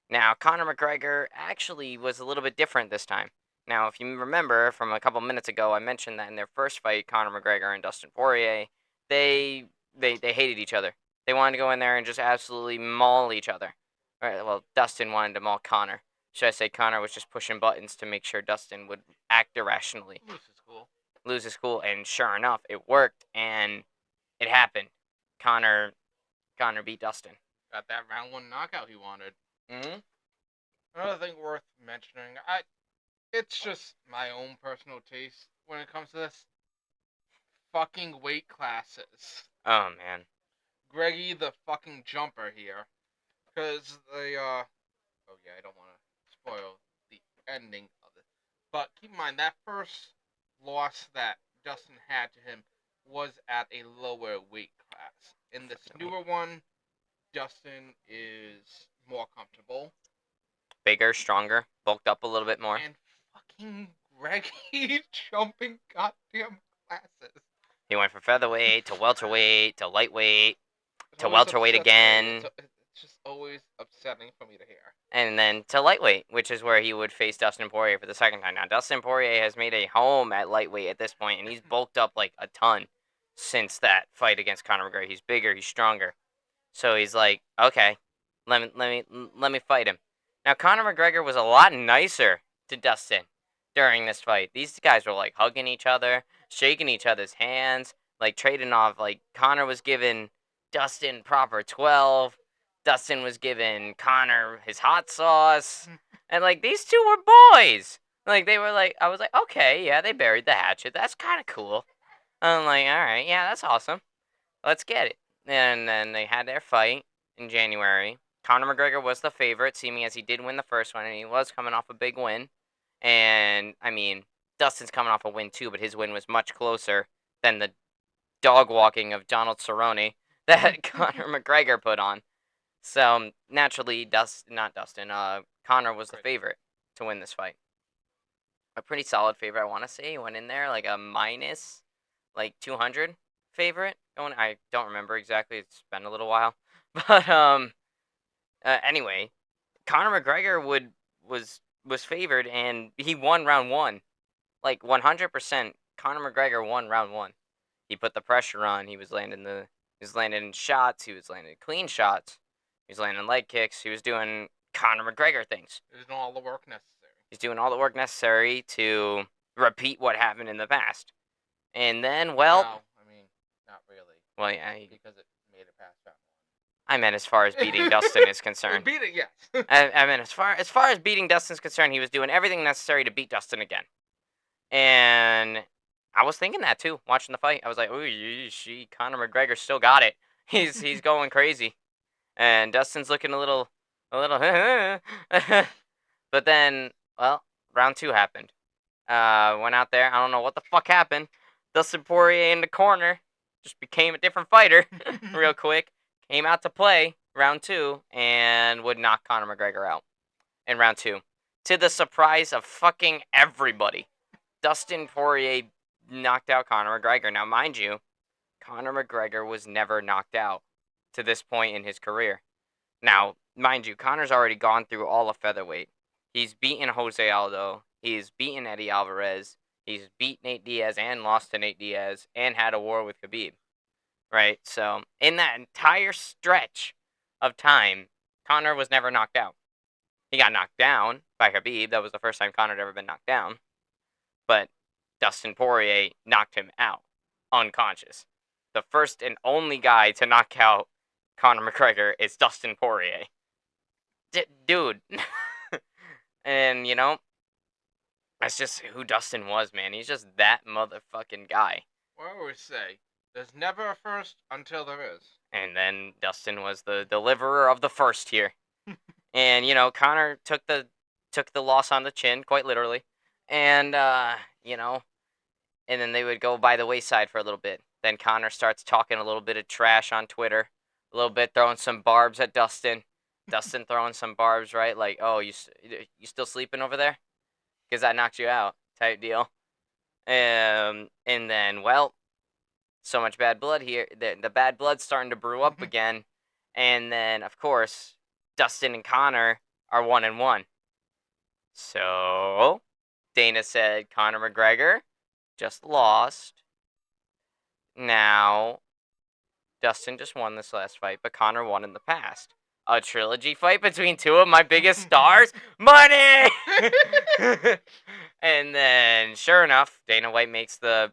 Now, Conor McGregor actually was a little bit different this time. Now, if you remember from a couple minutes ago, I mentioned that in their first fight, Conor McGregor and Dustin Poirier, they hated each other. They wanted to go in there and just absolutely maul each other. Right, well, Dustin wanted to maul Conor. Should I say Conor was just pushing buttons to make sure Dustin would act irrationally. Lose his cool, and sure enough, it worked, and it happened. Conor beat Dustin. Got that round one knockout he wanted. Mm-hmm. Another thing worth mentioning, it's just my own personal taste when it comes to this. Fucking weight classes. Oh, man. Greggy the fucking jumper here. Because they, oh yeah, I don't want to spoil the ending of it. But keep in mind, that first loss that Dustin had to him was at a lower weight class. In this newer one, Dustin is more comfortable. Bigger, stronger, bulked up a little bit more. And fucking Greggy jumping goddamn classes. He went from featherweight to welterweight to lightweight to welterweight again. It's just always upsetting for me to hear. And then to lightweight, which is where he would face Dustin Poirier for the second time. Now, Dustin Poirier has made a home at lightweight at this point, and he's bulked up like a ton since that fight against Conor McGregor. He's bigger, he's stronger. So he's like, okay, let me fight him. Now, Conor McGregor was a lot nicer to Dustin during this fight. These guys were like hugging each other, shaking each other's hands, like trading off. Like Conor was giving Dustin proper 12. Dustin was giving Conor his hot sauce. And like these two were boys. Like they were like, I was like, okay, yeah, they buried the hatchet. That's kind of cool. I'm like, all right, yeah, that's awesome. Let's get it. And then they had their fight in January. Conor McGregor was the favorite, seeming as he did win the first one, and he was coming off a big win. And, I mean, Dustin's coming off a win too, but his win was much closer than the dog walking of Donald Cerrone that Conor McGregor put on. So, naturally, Conor was the favorite to win this fight. A pretty solid favorite, I want to say. He went in there like a minus, like 200 favorite. I don't remember exactly. It's been a little while. But, anyway, Conor McGregor was favored, and he won round one. Like 100%, Conor McGregor won round one. He put the pressure on. He was landing shots. He was landing clean shots. He was landing leg kicks. He was doing Conor McGregor things. He was doing all the work necessary. He's doing all the work necessary to repeat what happened in the past. And then, well, no, I mean, not really. Well, yeah, because it made it past round one. I meant as far as beating Dustin is concerned. Beating, yes. I mean, as far as beating Dustin's concerned, he was doing everything necessary to beat Dustin again. And I was thinking that too, watching the fight. I was like, "Oh, Conor McGregor still got it. He's going crazy." And Dustin's looking a little but then, well, round two happened. Went out there, I don't know what the fuck happened. Dustin Poirier in the corner just became a different fighter real quick. Came out to play round two and would knock Conor McGregor out in round two. To the surprise of fucking everybody, Dustin Poirier knocked out Conor McGregor. Now, mind you, Conor McGregor was never knocked out to this point in his career. Now, mind you, Conor's already gone through all of featherweight. He's beaten Jose Aldo. He's beaten Eddie Alvarez. He's beat Nate Diaz and lost to Nate Diaz and had a war with Khabib. Right? So, in that entire stretch of time, Conor was never knocked out. He got knocked down by Khabib. That was the first time Conor had ever been knocked down. But Dustin Poirier knocked him out, unconscious. The first and only guy to knock out Conor McGregor is Dustin Poirier. Dude. And, that's just who Dustin was, man. He's just that motherfucking guy. Well, I always say, there's never a first until there is. And then Dustin was the deliverer of the first here. And, Conor took the loss on the chin, quite literally. And, and then they would go by the wayside for a little bit. Then Conor starts talking a little bit of trash on Twitter, a little bit throwing some barbs at Dustin. Dustin throwing some barbs, right? Like, oh, you still sleeping over there? Because I knocked you out, type deal. And then, well, so much bad blood here. The bad blood's starting to brew up again. And then, of course, Dustin and Conor are 1-1. So, Dana said Conor McGregor just lost. Now, Dustin just won this last fight, but Conor won in the past. A trilogy fight between two of my biggest stars? Money! And then, sure enough, Dana White makes them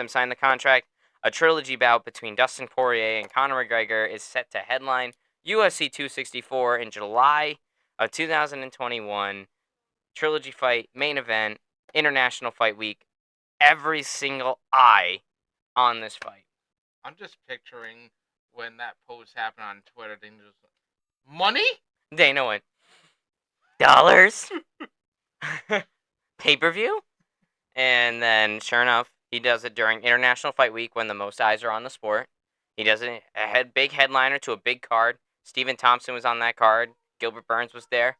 sign the contract. A trilogy bout between Dustin Poirier and Conor McGregor is set to headline UFC 264 in July of 2021. Trilogy fight, main event, International Fight Week. Every single eye on this fight. I'm just picturing when that post happened on Twitter. Dana just money? Dana went, dollars? Pay-per-view? And then, sure enough, he does it during International Fight Week when the most eyes are on the sport. He does it a big headliner to a big card. Stephen Thompson was on that card. Gilbert Burns was there.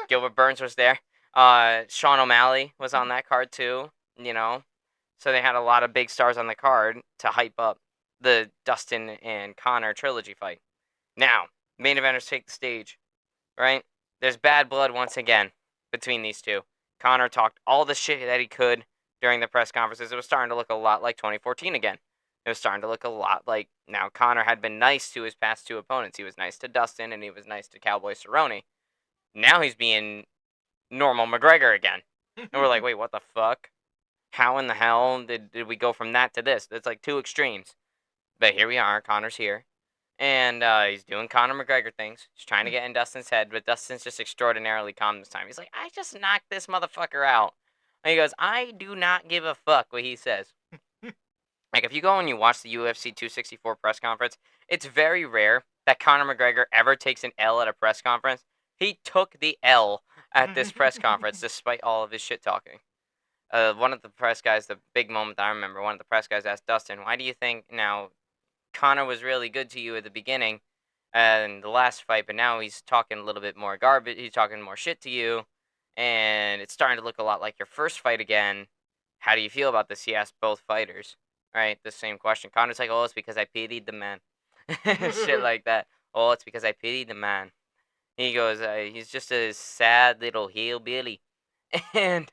Gilbert Burns was there. Sean O'Malley was on that card too, So they had a lot of big stars on the card to hype up the Dustin and Conor trilogy fight. Now, main eventers take the stage, right? There's bad blood once again between these two. Conor talked all the shit that he could during the press conferences. It was starting to look a lot like 2014 again. It was starting to look a lot like now Conor had been nice to his past two opponents. He was nice to Dustin and he was nice to Cowboy Cerrone. Now he's being normal McGregor again. And we're like, wait, what the fuck? How in the hell did we go from that to this? That's like two extremes. But here we are. Conor's here. And he's doing Conor McGregor things. He's trying to get in Dustin's head, but Dustin's just extraordinarily calm this time. He's like, I just knocked this motherfucker out. And he goes, I do not give a fuck what he says. Like, if you go and you watch the UFC 264 press conference, it's very rare that Conor McGregor ever takes an L at a press conference. He took the L at this press conference despite all of his shit talking. One of the press guys, the big moment I remember, one of the press guys asked Dustin, why do you think now Conor was really good to you at the beginning and the last fight, but now he's talking a little bit more garbage, he's talking more shit to you, and it's starting to look a lot like your first fight again. How do you feel about this? He asked both fighters, right? The same question. Conor's like, oh, it's because I pitied the man. Shit like that. Oh, it's because I pitied the man. He goes, he's just a sad little hillbilly. And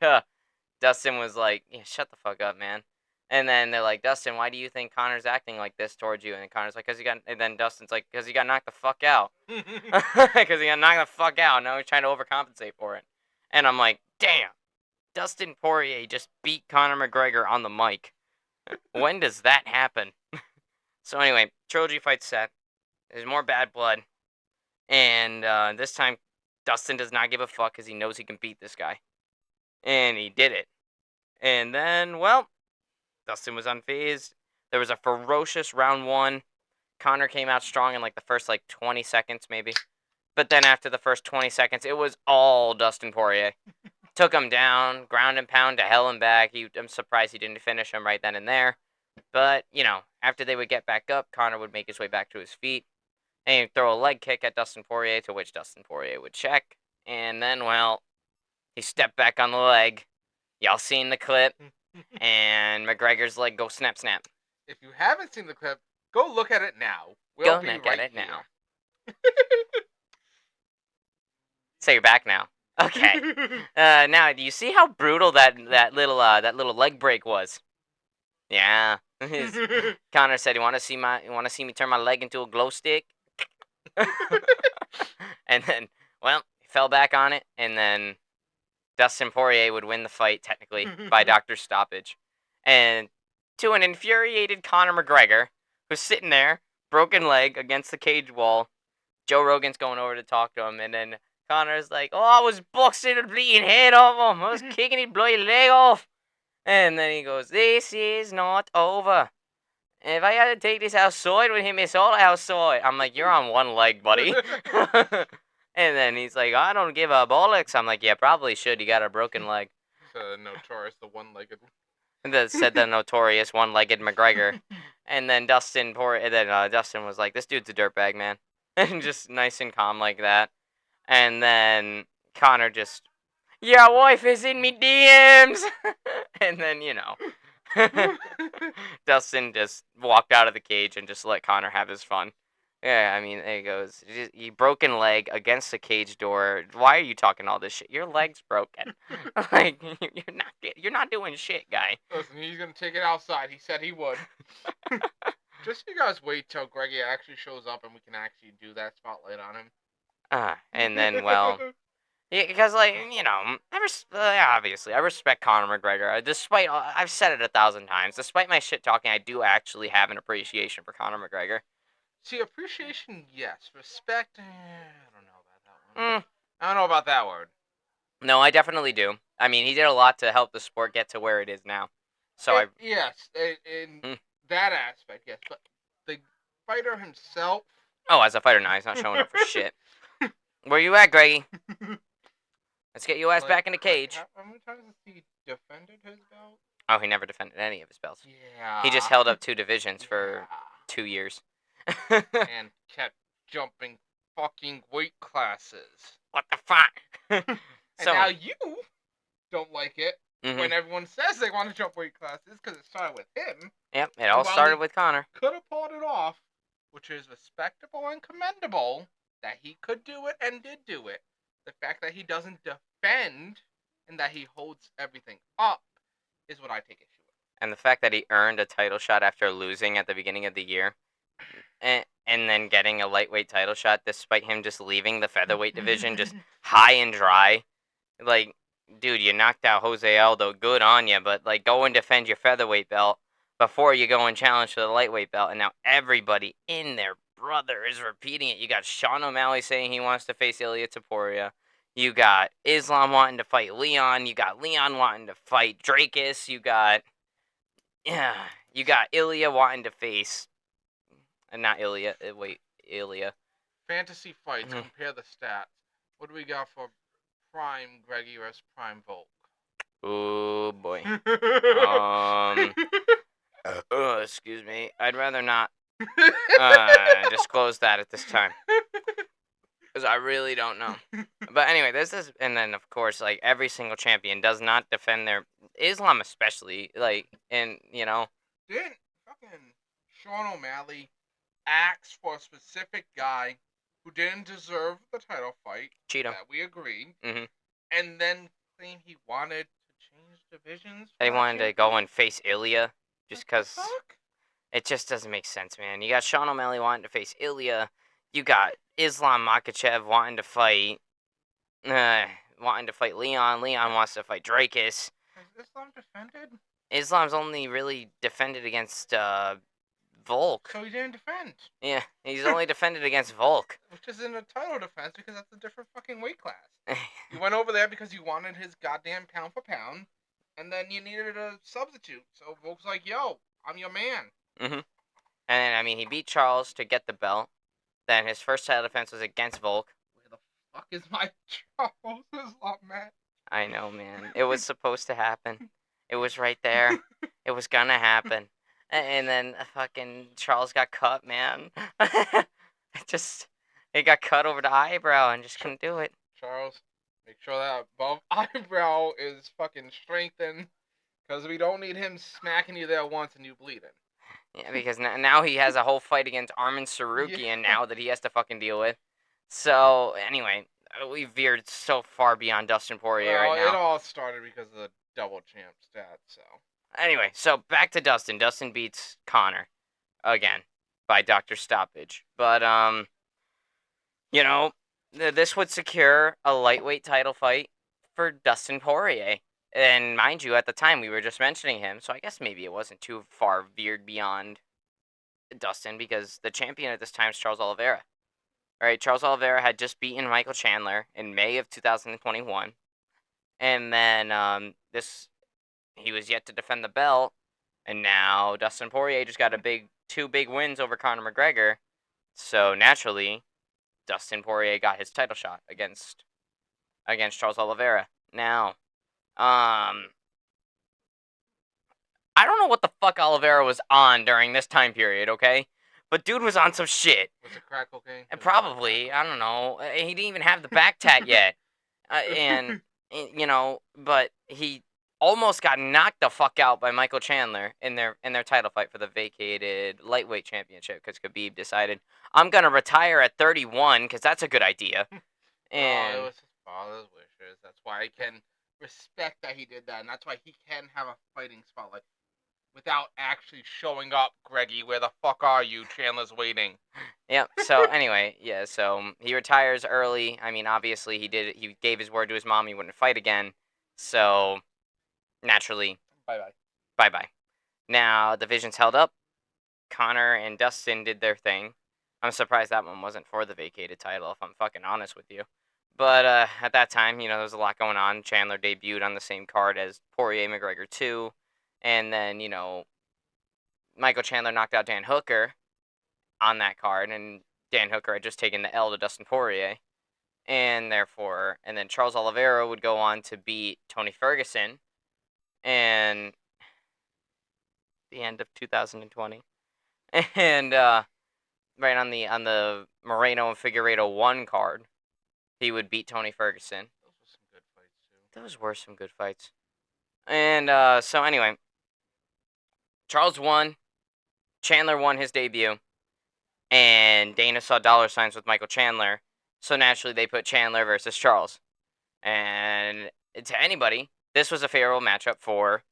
Dustin was like, yeah, shut the fuck up, man. And then they're like, Dustin, why do you think Conor's acting like this towards you? And Conor's like, and then Dustin's like, because he got knocked the fuck out. Because he got knocked the fuck out. Now he's trying to overcompensate for it. And I'm like, damn, Dustin Poirier just beat Conor McGregor on the mic. When does that happen? So anyway, trilogy fight set. There's more bad blood. And this time, Dustin does not give a fuck because he knows he can beat this guy. And he did it. And then, well, Dustin was unfazed. There was a ferocious round one. Conor came out strong in like the first 20 seconds maybe. But then after the first 20 seconds, it was all Dustin Poirier. Took him down, ground and pound to hell and back. I'm surprised he didn't finish him right then and there. But, after they would get back up, Conor would make his way back to his feet. And he'd throw a leg kick at Dustin Poirier, to which Dustin Poirier would check. And then, well, he stepped back on the leg. Y'all seen the clip. And McGregor's leg go snap, snap. If you haven't seen the clip, go look at it now. Go look at it now. So you're back now. Okay. Now, do you see how brutal that little leg break was? Yeah. Connor said, "You want to see me turn my leg into a glow stick?" And then, well, he fell back on it, and then Dustin Poirier would win the fight technically by doctor's stoppage, and to an infuriated Conor McGregor, who's sitting there, broken leg against the cage wall. Joe Rogan's going over to talk to him, and then Connor's like, "Oh, I was boxing the bleeding head off him. I was kicking his bloody leg off." And then he goes, "This is not over. If I had to take this outside with him, it's all outside." I'm like, "You're on one leg, buddy." And then he's like, "I don't give a bollocks." I'm like, "Yeah, probably should. You got a broken leg." So notorious, the one-legged. That said the notorious one-legged McGregor. And then Dustin was like, "This dude's a dirtbag, man." And just nice and calm like that. And then Connor just, "Your wife is in me DMs." And then, Dustin just walked out of the cage and just let Connor have his fun. Yeah, I mean, there he goes. You broken leg against the cage door. Why are you talking all this shit? Your leg's broken. Like, you're not doing shit, guy. Listen, he's gonna take it outside. He said he would. Just you guys wait till Greggy actually shows up and we can actually do that spotlight on him. And then, well, yeah, because, like, obviously, I respect Conor McGregor. Despite, I've said it 1,000 times, despite my shit talking, I do actually have an appreciation for Conor McGregor. See, appreciation, yes. Respect, I don't know about that one. I don't know about that word. No, I definitely do. I mean, he did a lot to help the sport get to where it is now. So yes, in that aspect, yes. But the fighter himself. Oh, as a fighter, now he's not showing up for shit. Where you at, Greggy? Let's get your ass back in the cage. How many times has he defended his belt? Oh, he never defended any of his belts. Yeah. He just held up 2 divisions for 2 years. And kept jumping fucking weight classes. What the fuck? And now you don't like it when everyone says they want to jump weight classes because it started with him. Yep, it all started with Conor. Could have pulled it off, which is respectable and commendable that he could do it and did do it. The fact that he doesn't defend and that he holds everything up is what I take issue with. And the fact that he earned a title shot after losing at the beginning of the year, and then getting a lightweight title shot despite him just leaving the featherweight division just high and dry. Like, dude, you knocked out Jose Aldo, good on you, but, like, go and defend your featherweight belt before you go and challenge for the lightweight belt. And now everybody in their brother is repeating it. You got Sean O'Malley saying he wants to face Ilia Topuria. You got Islam wanting to fight Leon. You got Leon wanting to fight Drakus. You got Ilia wanting to face, not Ilia. Ilia. Fantasy fights. Compare the stats. What do we got for Prime Greggy vs Prime Volk? Oh boy. Excuse me. I'd rather not disclose that at this time, because I really don't know. But anyway, and then of course, like, every single champion does not defend their Islam, especially, like, and didn't fucking Sean O'Malley ask for a specific guy who didn't deserve the title fight? Cheeto. That we agreed. And then claim he wanted to change divisions. They wanted to go and face Ilia just because. It just doesn't make sense, man. You got Sean O'Malley wanting to face Ilia. You got Islam Makhachev wanting to fight Leon. Leon wants to fight Drakus. Has Islam defended? Islam's only really defended against Volk. So he didn't defend. Yeah, he's only defended against Volk. Which isn't a title defense because that's a different fucking weight class. You went over there because you wanted his goddamn pound for pound, and then you needed a substitute. So Volk's like, yo, I'm your man. And, I mean, he beat Charles to get the belt. Then his first title defense was against Volk. Where the fuck is my Charles Islam match? I know, man. It was supposed to happen. It was right there. It was gonna happen. And then fucking Charles got cut, man. It got cut over the eyebrow and just couldn't do it. Charles, make sure that above eyebrow is fucking strengthened, because we don't need him smacking you there once and you bleeding. Yeah, because now he has a whole fight against Arman Sarukian now that he has to fucking deal with. So, anyway, we veered so far beyond Dustin Poirier Well, right it now. all started because of the double champ stat. So Anyway, so back to Dustin. Dustin beats Connor again by Doctor Stoppage, but you know, this would secure a lightweight title fight for Dustin Poirier. And mind you, at the time we were just mentioning him, so I guess maybe it wasn't too far veered beyond Dustin because the champion at this time is Charles Oliveira. All right, Charles Oliveira had just beaten Michael Chandler in May of 2021, and then this he was yet to defend the belt, and now Dustin Poirier just got two big wins over Conor McGregor. So naturally, Dustin Poirier got his title shot against Charles Oliveira. Now, I don't know what the fuck Oliveira was on during this time period, okay? But dude was on some shit. was it crack cocaine? And probably, I don't know. He didn't even have the back tat yet. And but he almost got knocked the fuck out by Michael Chandler in their title fight for the vacated lightweight championship because Khabib decided I'm gonna retire at 31 because that's a good idea. And it was his father's wishes. That's why I can respect that he did that, and that's why he can have a fighting spotlight without actually showing up. Greggy, where the fuck are you? Chandler's waiting. Yep. So anyway, yeah. So he retires early. I mean, obviously he did. He gave his word to his mom he wouldn't fight again. So naturally, Bye bye. bye bye. Now division's held up. Connor and Dustin did their thing. I'm surprised that one wasn't for the vacated title, if I'm fucking honest with you. But at that time, there was a lot going on. Chandler debuted on the same card as Poirier McGregor 2. And then, Michael Chandler knocked out Dan Hooker on that card. And Dan Hooker had just taken the L to Dustin Poirier. And then Charles Oliveira would go on to beat Tony Ferguson. And the end of 2020. And right on the Moreno and Figueiredo 1 card, he would beat Tony Ferguson. Those were some good fights too. Those were some good fights. And so anyway, Charles won. Chandler won his debut. And Dana saw dollar signs with Michael Chandler. So naturally, they put Chandler versus Charles. And to anybody, this was a favorable matchup for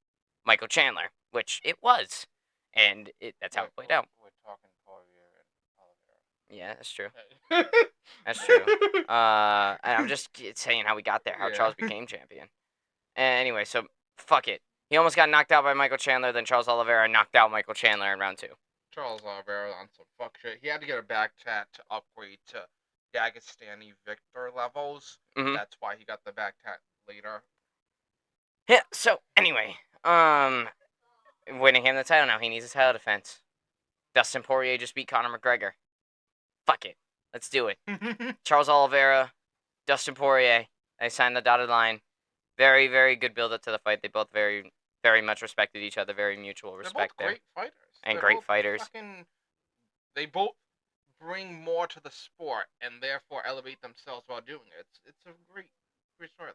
Michael Chandler, which it was. And that's how it played out. We're talking Poirier and Oliveira. Yeah, that's true. That's true. And I'm just saying how we got there, how Charles became champion. And anyway, so fuck it. He almost got knocked out by Michael Chandler, then Charles Oliveira knocked out Michael Chandler in round 2. Charles Oliveira on some fuck shit. He had to get a back tat to upgrade to Dagestani Victor levels. Mhm. That's why he got the back tat later. Yeah, so anyway, winning him the title now. He needs a title defense. Dustin Poirier just beat Conor McGregor. Fuck it. Let's do it. Charles Oliveira, Dustin Poirier. They signed the dotted line. Very, very good build up to the fight. They both very, very much respected each other. Very mutual respect They're both there. great fighters. And They're great both fighters. They both bring more to the sport and therefore elevate themselves while doing it. It's a great storyline.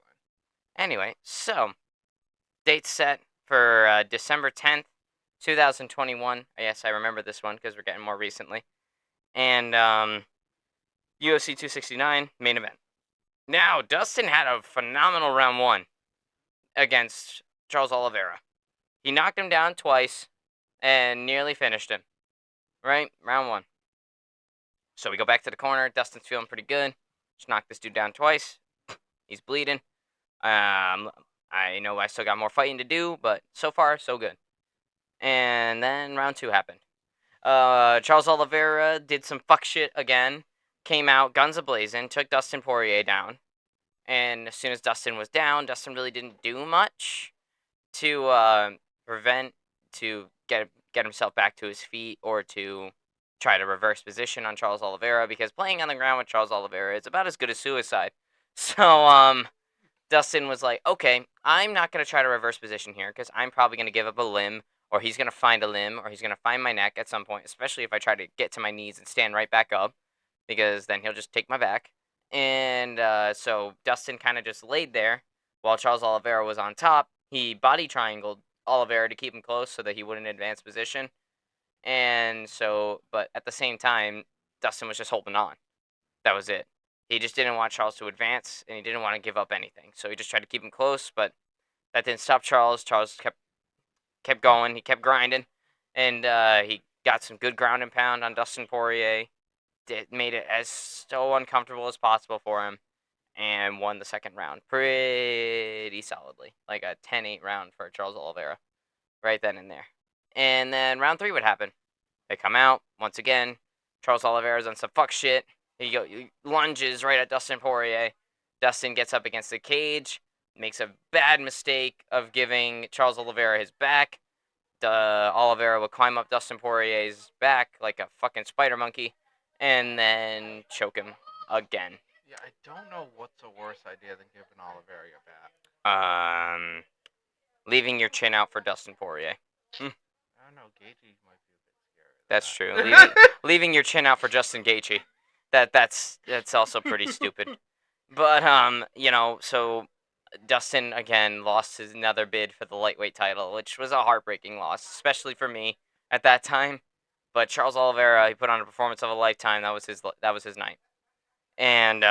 Anyway, so date set for December 10th, 2021. Yes, I remember this one because we're getting more recently. And UFC 269 main event. Now, Dustin had a phenomenal round 1 against Charles Oliveira. He knocked him down twice and nearly finished him. Right? Round 1. So we go back to the corner. Dustin's feeling pretty good. Just knocked this dude down twice. He's bleeding. I know I still got more fighting to do, but so far, so good. And then round 2 happened. Charles Oliveira did some fuck shit again. Came out guns a-blazing, took Dustin Poirier down. And as soon as Dustin was down, Dustin really didn't do much to get himself back to his feet or to try to reverse position on Charles Oliveira, because playing on the ground with Charles Oliveira is about as good as suicide. So Dustin was like, okay, I'm not going to try to reverse position here because I'm probably going to give up a limb, or he's going to find a limb, or he's going to find my neck at some point, especially if I try to get to my knees and stand right back up, because then he'll just take my back. And so Dustin kind of just laid there while Charles Oliveira was on top. He body triangled Oliveira to keep him close so that he wouldn't advance position. And so, but at the same time, Dustin was just holding on. That was it. He just didn't want Charles to advance, and he didn't want to give up anything. So he just tried to keep him close, but that didn't stop Charles. Charles kept going. He kept grinding, and he got some good ground and pound on Dustin Poirier. Made it as so uncomfortable as possible for him, and won the second round pretty solidly, like a 10-8 round for Charles Oliveira, right then and there. And then round 3 would happen. They come out once again. Charles Oliveira's on some fuck shit. He lunges right at Dustin Poirier. Dustin gets up against the cage, makes a bad mistake of giving Charles Oliveira his back. Oliveira will climb up Dustin Poirier's back like a fucking spider monkey, and then choke him again. Yeah, I don't know what's a worse idea than giving Oliveira a bat. Leaving your chin out for Dustin Poirier. I don't know. Gaethje might be a bit scary. That's true. Leaving your chin out for Justin Gaethje. That's also pretty stupid. But so Dustin again lost another bid for the lightweight title, which was a heartbreaking loss, especially for me at that time. But Charles Oliveira, he put on a performance of a lifetime. That was his night. And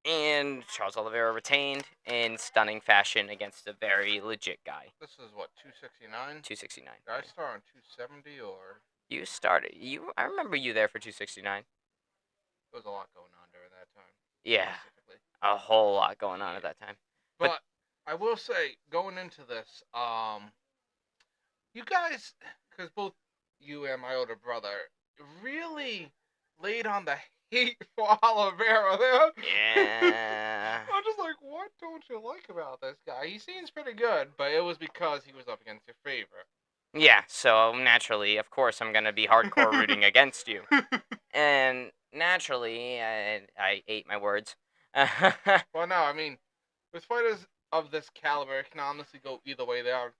and Charles Oliveira retained in stunning fashion against a very legit guy. This is what, 269? 269. Did I start on 270 or? You started. I remember you there for 269. There was a lot going on during that time. Yeah, a whole lot going on at that time. But I will say, going into this, you guys, because both you and my older brother really laid on the hate for Oliveira there. Yeah. I'm just like, what don't you like about this guy? He seems pretty good, but it was because he was up against your favorite. Yeah, so naturally, of course, I'm going to be hardcore rooting against you. And naturally, I ate my words. Well, no, I mean, with fighters of this caliber, it can honestly go either way. There are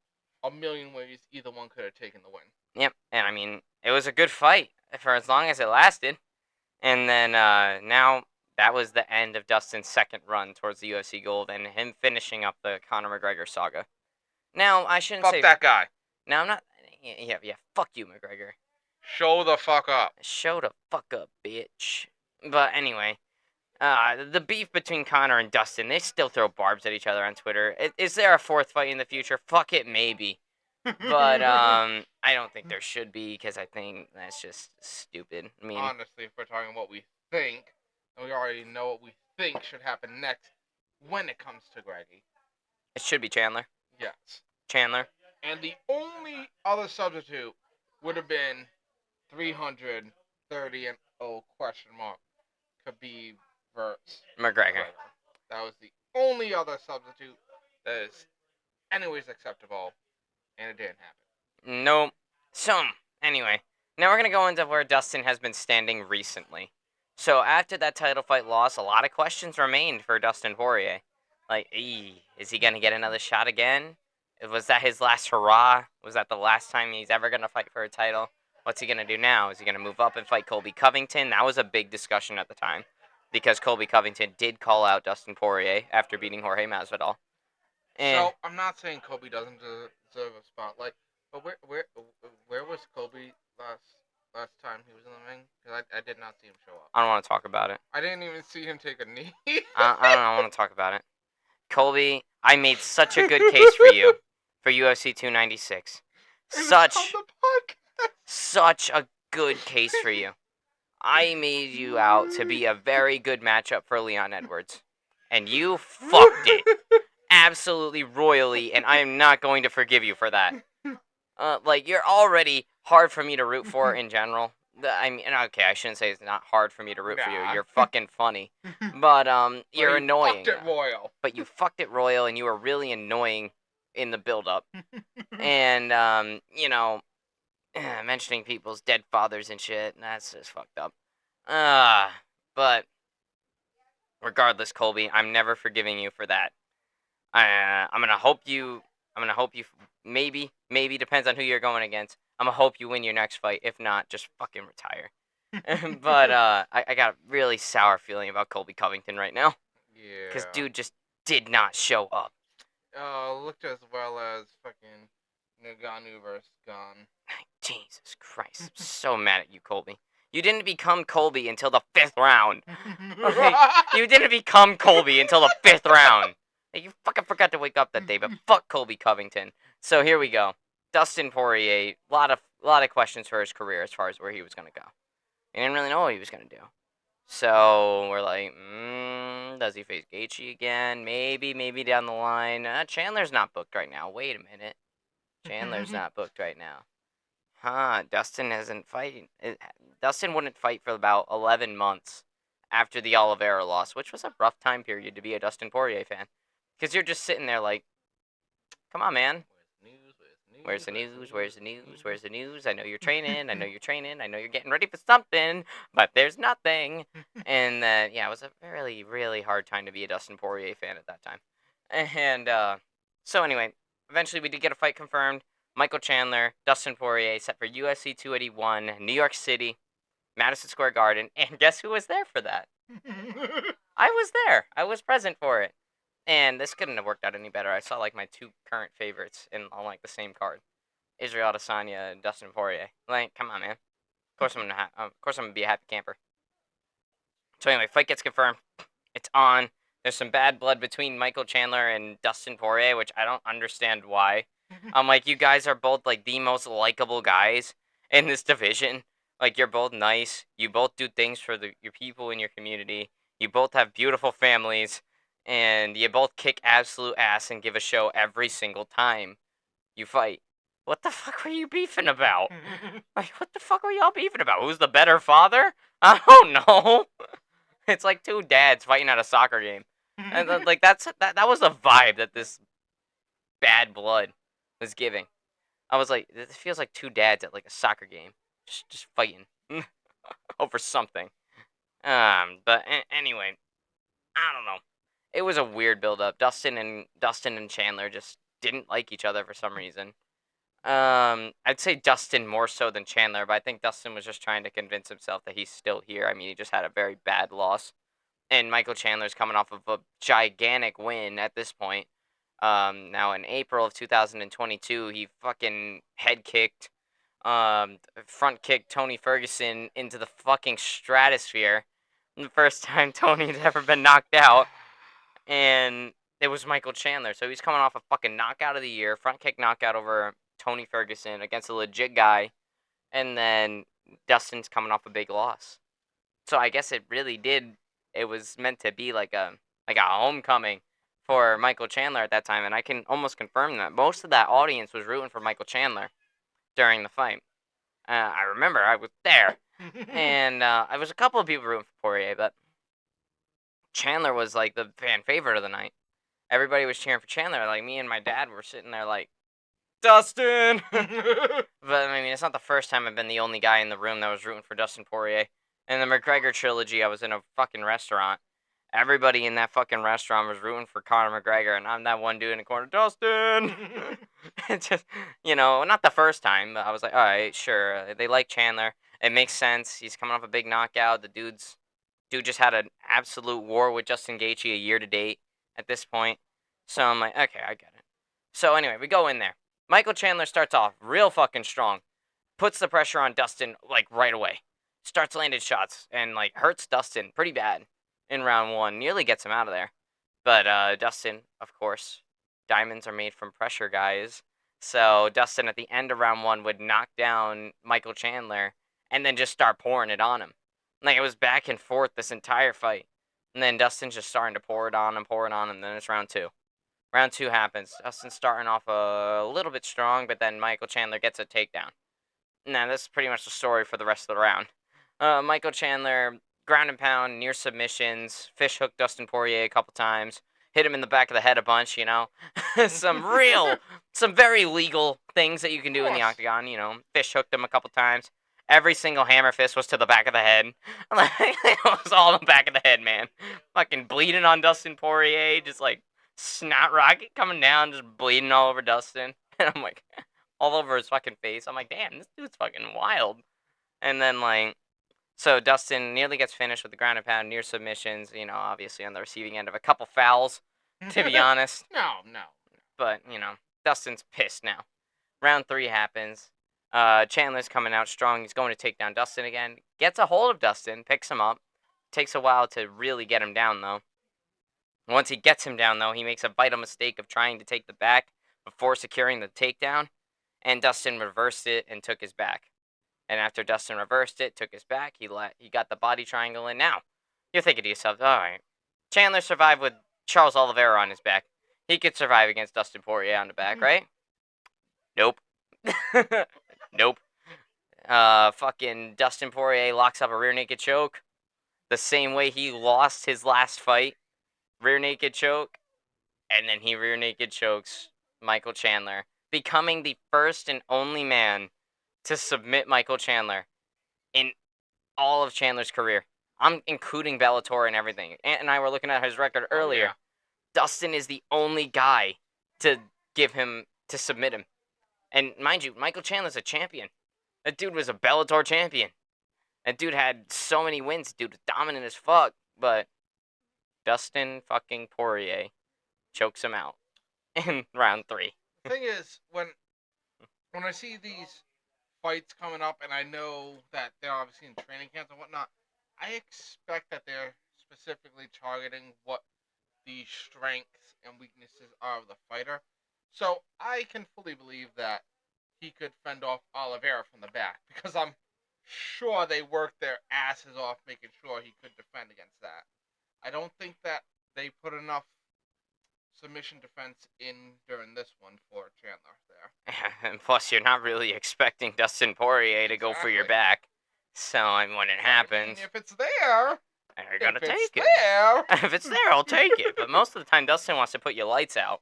a million ways either one could have taken the win. Yep, and I mean, it was a good fight for as long as it lasted. And then now that was the end of Dustin's second run towards the UFC gold and him finishing up the Conor McGregor saga. Now, I shouldn't say... Fuck that guy. Now, I'm not... Yeah, fuck you, McGregor. Show the fuck up. Show the fuck up, bitch. But anyway, the beef between Conor and Dustin, they still throw barbs at each other on Twitter. Is there a fourth fight in the future? Fuck it, maybe. But I don't think there should be, because I think that's just stupid. I mean, honestly, if we're talking what we think, and we already know what we think should happen next when it comes to Greggy. It should be Chandler. Yes. Chandler. And the only other substitute would have been 330 and question mark Khabib versus McGregor. That was the only other substitute that is anyways acceptable, and it didn't happen. Nope. So, anyway, now we're going to go into where Dustin has been standing recently. So, after that title fight loss, a lot of questions remained for Dustin Poirier. Like, is he going to get another shot again? Was that his last hurrah? Was that the last time he's ever going to fight for a title? What's he going to do now? Is he going to move up and fight Colby Covington? That was a big discussion at the time, because Colby Covington did call out Dustin Poirier after beating Jorge Masvidal. So, I'm not saying Colby doesn't deserve a spotlight, but where was Colby last time he was in the ring? Because I did not see him show up. I don't want to talk about it. I didn't even see him take a knee. I don't want to talk about it. Colby, I made such a good case for you for UFC 296. Such a good case for you. I made you out to be a very good matchup for Leon Edwards, and you fucked it absolutely royally, and I am not going to forgive you for that. You're already hard for me to root for in general. I mean, okay, I shouldn't say it's not hard for me to root for you. You're fucking funny, but you're annoying. Fucked it royal. But you fucked it royal, and you were really annoying in the build-up. And mentioning people's dead fathers and shit, that's just fucked up. But regardless, Colby, I'm never forgiving you for that. I'm gonna hope you. Maybe depends on who you're going against. I'm gonna hope you win your next fight. If not, just fucking retire. But I got a really sour feeling about Colby Covington right now. Yeah. Because dude just did not show up. Looked as well as fucking Ngannou versus Gunn. Jesus Christ. I'm so mad at you, Colby. You didn't become Colby until the 5th round. Like, you didn't become Colby until the 5th round. Like, you fucking forgot to wake up that day, but fuck Colby Covington. So here we go. Dustin Poirier, lot of questions for his career as far as where he was gonna go. He didn't really know what he was gonna do. So we're like, does he face Gaethje again? Maybe down the line. Chandler's not booked right now. Wait a minute. Chandler's not booked right now. Dustin hasn't fighting. Dustin wouldn't fight for about 11 months after the Oliveira loss, which was a rough time period to be a Dustin Poirier fan. Because you're just sitting there like, come on, man. Where's the news? Where's the news? Where's the news? I know you're training. I know you're training. I know you're getting ready for something, but there's nothing. And yeah, it was a really, really hard time to be a Dustin Poirier fan at that time. And so anyway, eventually we did get a fight confirmed. Michael Chandler, Dustin Poirier, set for UFC 281, New York City, Madison Square Garden. And guess who was there for that? I was there. I was present for it. And this couldn't have worked out any better. I saw like my two current favorites on like the same card, Israel Adesanya and Dustin Poirier. Like, come on, man. Of course I'm gonna be a happy camper. So anyway, fight gets confirmed. It's on. There's some bad blood between Michael Chandler and Dustin Poirier, which I don't understand why. I'm like, you guys are both like the most likable guys in this division. Like, you're both nice. You both do things for your people in your community. You both have beautiful families. And you both kick absolute ass and give a show every single time you fight. What the fuck were you beefing about? Like, what the fuck were y'all beefing about? Who's the better father? I don't know. It's like two dads fighting at a soccer game. And like that was the vibe that this bad blood was giving. I was like, this feels like two dads at like a soccer game, just fighting over something. But anyway, I don't know. It was a weird build up. Dustin and Chandler just didn't like each other for some reason. I'd say Dustin more so than Chandler, but I think Dustin was just trying to convince himself that he's still here. I mean, he just had a very bad loss, and Michael Chandler's coming off of a gigantic win at this point. Now in April of 2022, he fucking head kicked, front kicked Tony Ferguson into the fucking stratosphere. The first time Tony's ever been knocked out. And it was Michael Chandler. So he's coming off a fucking knockout of the year, front kick knockout over Tony Ferguson against a legit guy. And then Dustin's coming off a big loss. So I guess it was meant to be like a homecoming for Michael Chandler at that time. And I can almost confirm that most of that audience was rooting for Michael Chandler during the fight. I remember I was there. And I was a couple of people rooting for Poirier, but Chandler was like the fan favorite of the night. Everybody was cheering for Chandler. Like, me and my dad were sitting there like, Dustin! But I mean, it's not the first time I've been the only guy in the room that was rooting for Dustin Poirier. In the McGregor trilogy, I was in a fucking restaurant. Everybody in that fucking restaurant was rooting for Conor McGregor, and I'm that one dude in the corner, Dustin! It's just, not the first time, but I was like, alright, sure. They like Chandler. It makes sense. He's coming off a big knockout. The dude just had an absolute war with Justin Gaethje a year to date at this point. So I'm like, okay, I get it. So anyway, we go in there. Michael Chandler starts off real fucking strong. Puts the pressure on Dustin, like, right away. Starts landing shots and, like, hurts Dustin pretty bad in round one. Nearly gets him out of there. But Dustin, of course, diamonds are made from pressure, guys. So Dustin, at the end of round one, would knock down Michael Chandler and then just start pouring it on him. Like, it was back and forth this entire fight. And then Dustin's just starting to pour it on him, and then it's round two. Round two happens. Dustin's starting off a little bit strong, but then Michael Chandler gets a takedown. Now, that's pretty much the story for the rest of the round. Michael Chandler, ground and pound, near submissions, fish hooked Dustin Poirier a couple times, hit him in the back of the head a bunch, some very legal things that you can do in the octagon, fish hooked him a couple times. Every single hammer fist was to the back of the head. Like, it was all in the back of the head, man. Fucking bleeding on Dustin Poirier, just like snot rocket coming down, just bleeding all over Dustin. And I'm like, all over his fucking face. I'm like, damn, this dude's fucking wild. And then, like, so Dustin nearly gets finished with the ground and pound, near submissions, obviously on the receiving end of a couple fouls, to be honest. No. But, Dustin's pissed now. Round three happens. Chandler's coming out strong. He's going to take down Dustin again. gets a hold of Dustin, picks him up. Takes a while to really get him down, though. Once he gets him down, though, he makes a vital mistake of trying to take the back before securing the takedown, and Dustin reversed it and took his back. And after Dustin reversed it, took his back, he got the body triangle in. Now, you're thinking to yourself, all right, Chandler survived with Charles Oliveira on his back. He could survive against Dustin Poirier on the back, right? Nope. Nope. Fucking Dustin Poirier locks up a rear naked choke the same way he lost his last fight. Rear naked choke, and then he rear naked chokes Michael Chandler, becoming the first and only man to submit Michael Chandler in all of Chandler's career. I'm including Bellator and everything. Ant and I were looking at his record earlier. Yeah. Dustin is the only guy to submit him. And mind you, Michael Chandler's a champion. That dude was a Bellator champion. That dude had so many wins. Dude was dominant as fuck. But Dustin fucking Poirier chokes him out in round 3. The thing is, when I see these fights coming up, and I know that they're obviously in training camps and whatnot, I expect that they're specifically targeting what the strengths and weaknesses are of the fighter. So I can fully believe that he could fend off Oliveira from the back, because I'm sure they worked their asses off making sure he could defend against that. I don't think that they put enough submission defense in during this one for Chandler there. And plus, you're not really expecting Dustin Poirier to go for your back. So, when it happens, if it's there, you're gonna take it. There. If it's there, I'll take it. But most of the time, Dustin wants to put your lights out.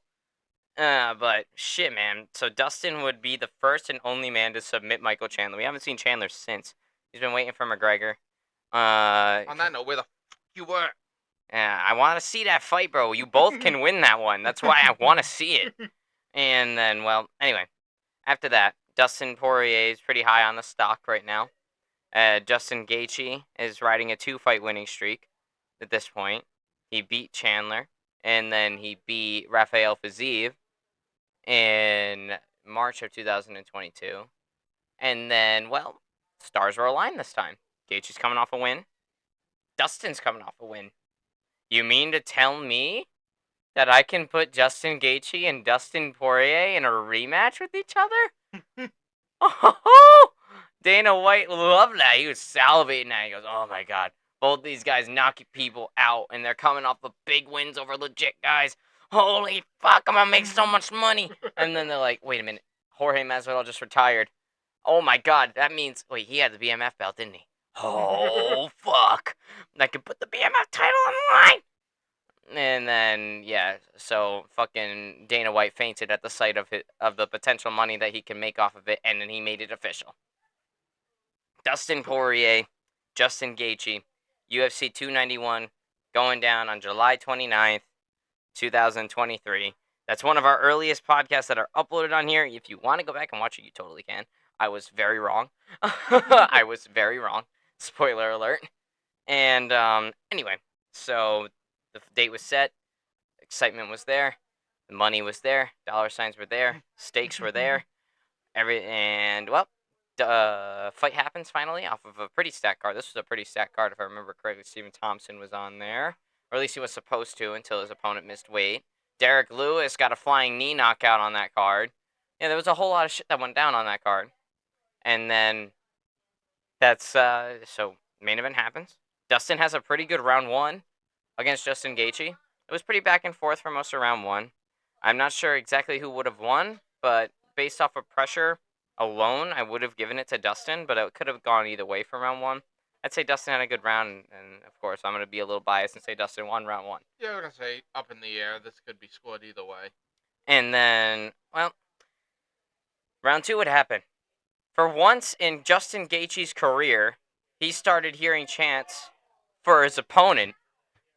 But shit, man. So Dustin would be the first and only man to submit Michael Chandler. We haven't seen Chandler since. He's been waiting for McGregor. On that note, where the f*** you were? Yeah, I want to see that fight, bro. You both can win that one. That's why I want to see it. And then, well, anyway, after that, Dustin Poirier is pretty high on the stock right now. Justin Gaethje is riding a 2-fight winning streak at this point. He beat Chandler, and then he beat Rafael Fiziev in March of 2022. And then, well, stars were aligned this time. Gaethje's coming off a win. Dustin's coming off a win. You mean to tell me that I can put Justin Gaethje and Dustin Poirier in a rematch with each other? Oh, Dana White loved that. He was salivating that. He goes, oh my God. Both these guys knocking people out, and they're coming off of big wins over legit guys. Holy fuck, I'm gonna make so much money. And then they're like, wait a minute. Jorge Masvidal just retired. Oh my God, that means... Wait, he had the BMF belt, didn't he? Oh, fuck. I could put the BMF title on the line. And then, yeah, so fucking Dana White fainted at the sight of the potential money that he can make off of it, and then he made it official. Dustin Poirier, Justin Gaethje, UFC 291, going down on July 29th, 2023. That's one of our earliest podcasts that are uploaded on here. If you want to go back and watch it, you totally can. I was very wrong. I was very wrong. Spoiler alert. And anyway, so the date was set. Excitement was there. The money was there. Dollar signs were there. Stakes were there. Fight happens finally off of a pretty stacked card. This was a pretty stacked card, if I remember correctly. Stephen Thompson was on there. Or at least he was supposed to until his opponent missed weight. Derek Lewis got a flying knee knockout on that card. Yeah, there was a whole lot of shit that went down on that card. And then that's, so main event happens. Dustin has a pretty good round 1 against Justin Gaethje. It was pretty back and forth for most of round 1. I'm not sure exactly who would have won, but based off of pressure alone, I would have given it to Dustin, but it could have gone either way for round 1. I'd say Dustin had a good round, and of course, I'm going to be a little biased and say Dustin won round 1. Yeah, I'm going to say up in the air. This could be scored either way. And then, well, round 2 would happen. For once in Justin Gaethje's career, he started hearing chants for his opponent.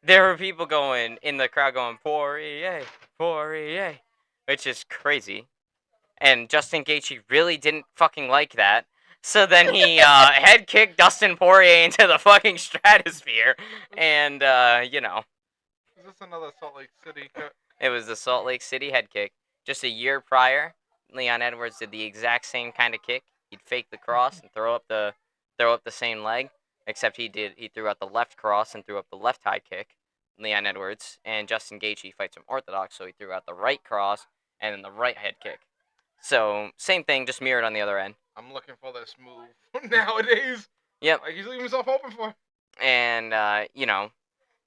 There were people going in the crowd going, Poirier, Poirier, which is crazy. And Justin Gaethje really didn't fucking like that. So then he head kicked Dustin Poirier into the fucking stratosphere. And, you know. Is this another Salt Lake City? It was the Salt Lake City head kick. Just a year prior, Leon Edwards did the exact same kind of kick. He'd fake the cross and throw up the same leg. except he threw out the left cross and threw up the left high kick, Leon Edwards, and Justin Gaethje fights him orthodox, so he threw out the right cross and then the right head kick. So same thing, just mirrored on the other end. I'm looking for this move nowadays. Yep. Like he's leaving himself open for. And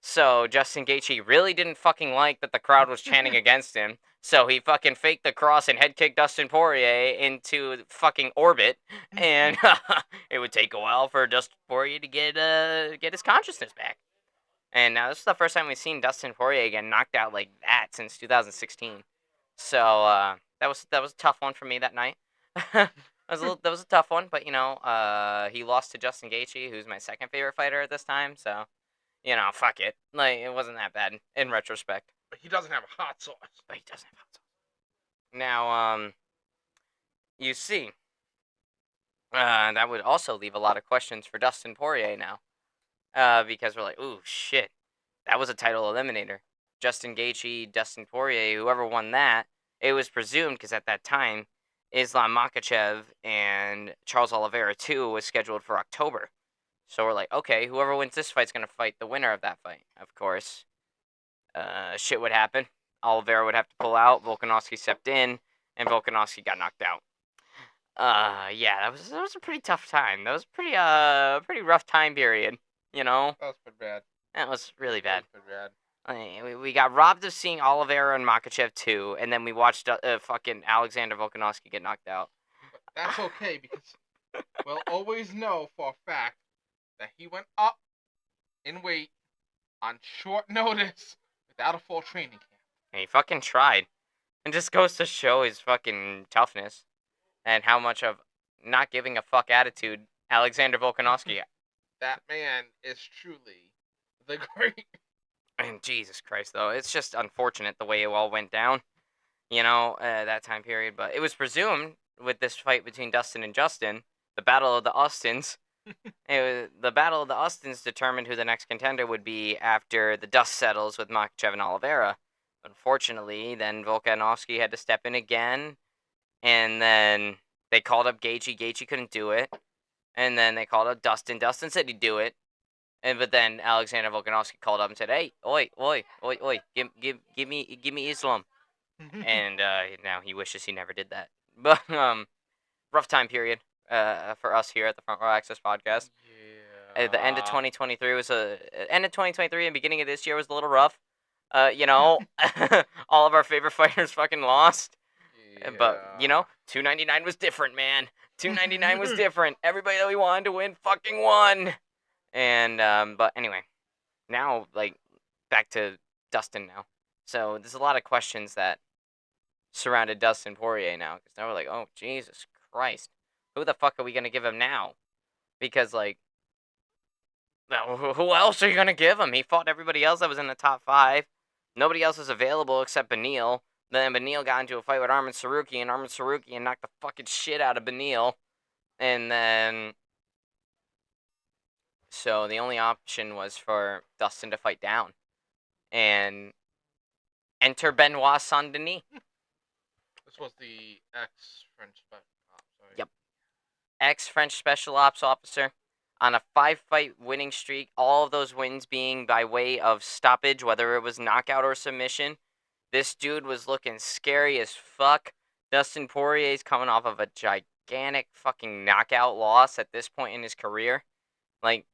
so Justin Gaethje really didn't fucking like that the crowd was chanting against him. So he fucking faked the cross and head kicked Dustin Poirier into fucking orbit, and it would take a while for Dustin Poirier to get his consciousness back. And now this is the first time we've seen Dustin Poirier get knocked out like that since 2016. So that was a tough one for me that night. that was a tough one, but he lost to Justin Gaethje, who's my second favorite fighter at this time. So fuck it. Like it wasn't that bad in retrospect. But he doesn't have a hot sauce. Now you see, that would also leave a lot of questions for Dustin Poirier now. Because we're like, ooh, shit, that was a title eliminator. Justin Gaethje, Dustin Poirier, whoever won that, it was presumed, because at that time, Islam Makhachev and Charles Oliveira 2 was scheduled for October. So we're like, okay, whoever wins this fight's going to fight the winner of that fight. Of course, shit would happen. Oliveira would have to pull out, Volkanovski stepped in, and Volkanovski got knocked out. Yeah, that was a pretty tough time. That was pretty rough time period. That was pretty bad. That was really bad. That was pretty bad. We got robbed of seeing Oliveira and Makhachev 2, and then we watched fucking Alexander Volkanovski get knocked out. But that's okay, because we'll always know for a fact that he went up in weight on short notice without a full training camp. And he fucking tried. And just goes to show his fucking toughness and how much of not giving a fuck attitude Alexander Volkanovski. That man is truly the great. And Jesus Christ, though, it's just unfortunate the way it all went down, that time period. But it was presumed with this fight between Dustin and Justin, the Battle of the Austins. The Battle of the Austins determined who the next contender would be after the dust settles with Makhachev and Oliveira. Unfortunately, then Volkanovski had to step in again, and then they called up Gaethje. Gaethje couldn't do it. And then they called up Dustin. Dustin said he'd do it. But then Alexander Volkanovski called up and said, "Hey, oi, give me Islam." And now he wishes he never did that. But rough time period for us here at the Front Row Access Podcast. Yeah. At the end of 2023 was end of 2023 and beginning of this year was a little rough. All of our favorite fighters fucking lost. Yeah. But 299 was different, man. 299 was different. Everybody that we wanted to win fucking won. And but anyway, now back to Dustin now. So there's a lot of questions that surrounded Dustin Poirier now, because now we're like, oh Jesus Christ, who the fuck are we gonna give him now? Because who else are you gonna give him? He fought everybody else that was in the top 5. Nobody else is available except Beneil. Then Beneil got into a fight with Arman Sarukian, and knocked the fucking shit out of Beneil. And then so the only option was for Dustin to fight down. And enter Benoit Saint-Denis. This was the ex-French special ops, sorry. Yep. Ex-French special ops officer on a 5-fight winning streak. All of those wins being by way of stoppage, whether it was knockout or submission. This dude was looking scary as fuck. Dustin Poirier's coming off of a gigantic fucking knockout loss at this point in his career.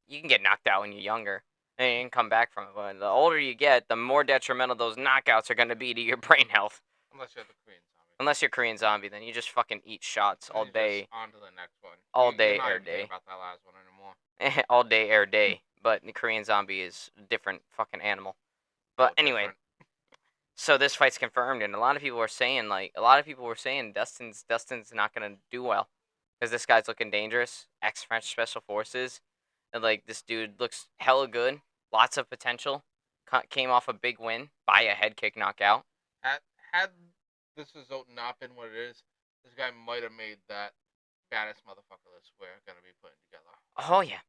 You can get knocked out when you're younger and you can come back from it. But the older you get, the more detrimental those knockouts are going to be to your brain health. Unless you're the Korean zombie. Unless you're Korean zombie, then you just fucking eat shots all day. On to the next one. All day, air day. About that last one anymore. All day, air day. But the Korean zombie is a different fucking animal. But anyway, so this fight's confirmed, and a lot of people were saying Dustin's not gonna do well because this guy's looking dangerous. Ex-French Special Forces. And this dude looks hella good. Lots of potential. Came off a big win by a head kick knockout. Had this result not been what it is, this guy might have made that baddest motherfucker list we're gonna be putting together. Oh yeah.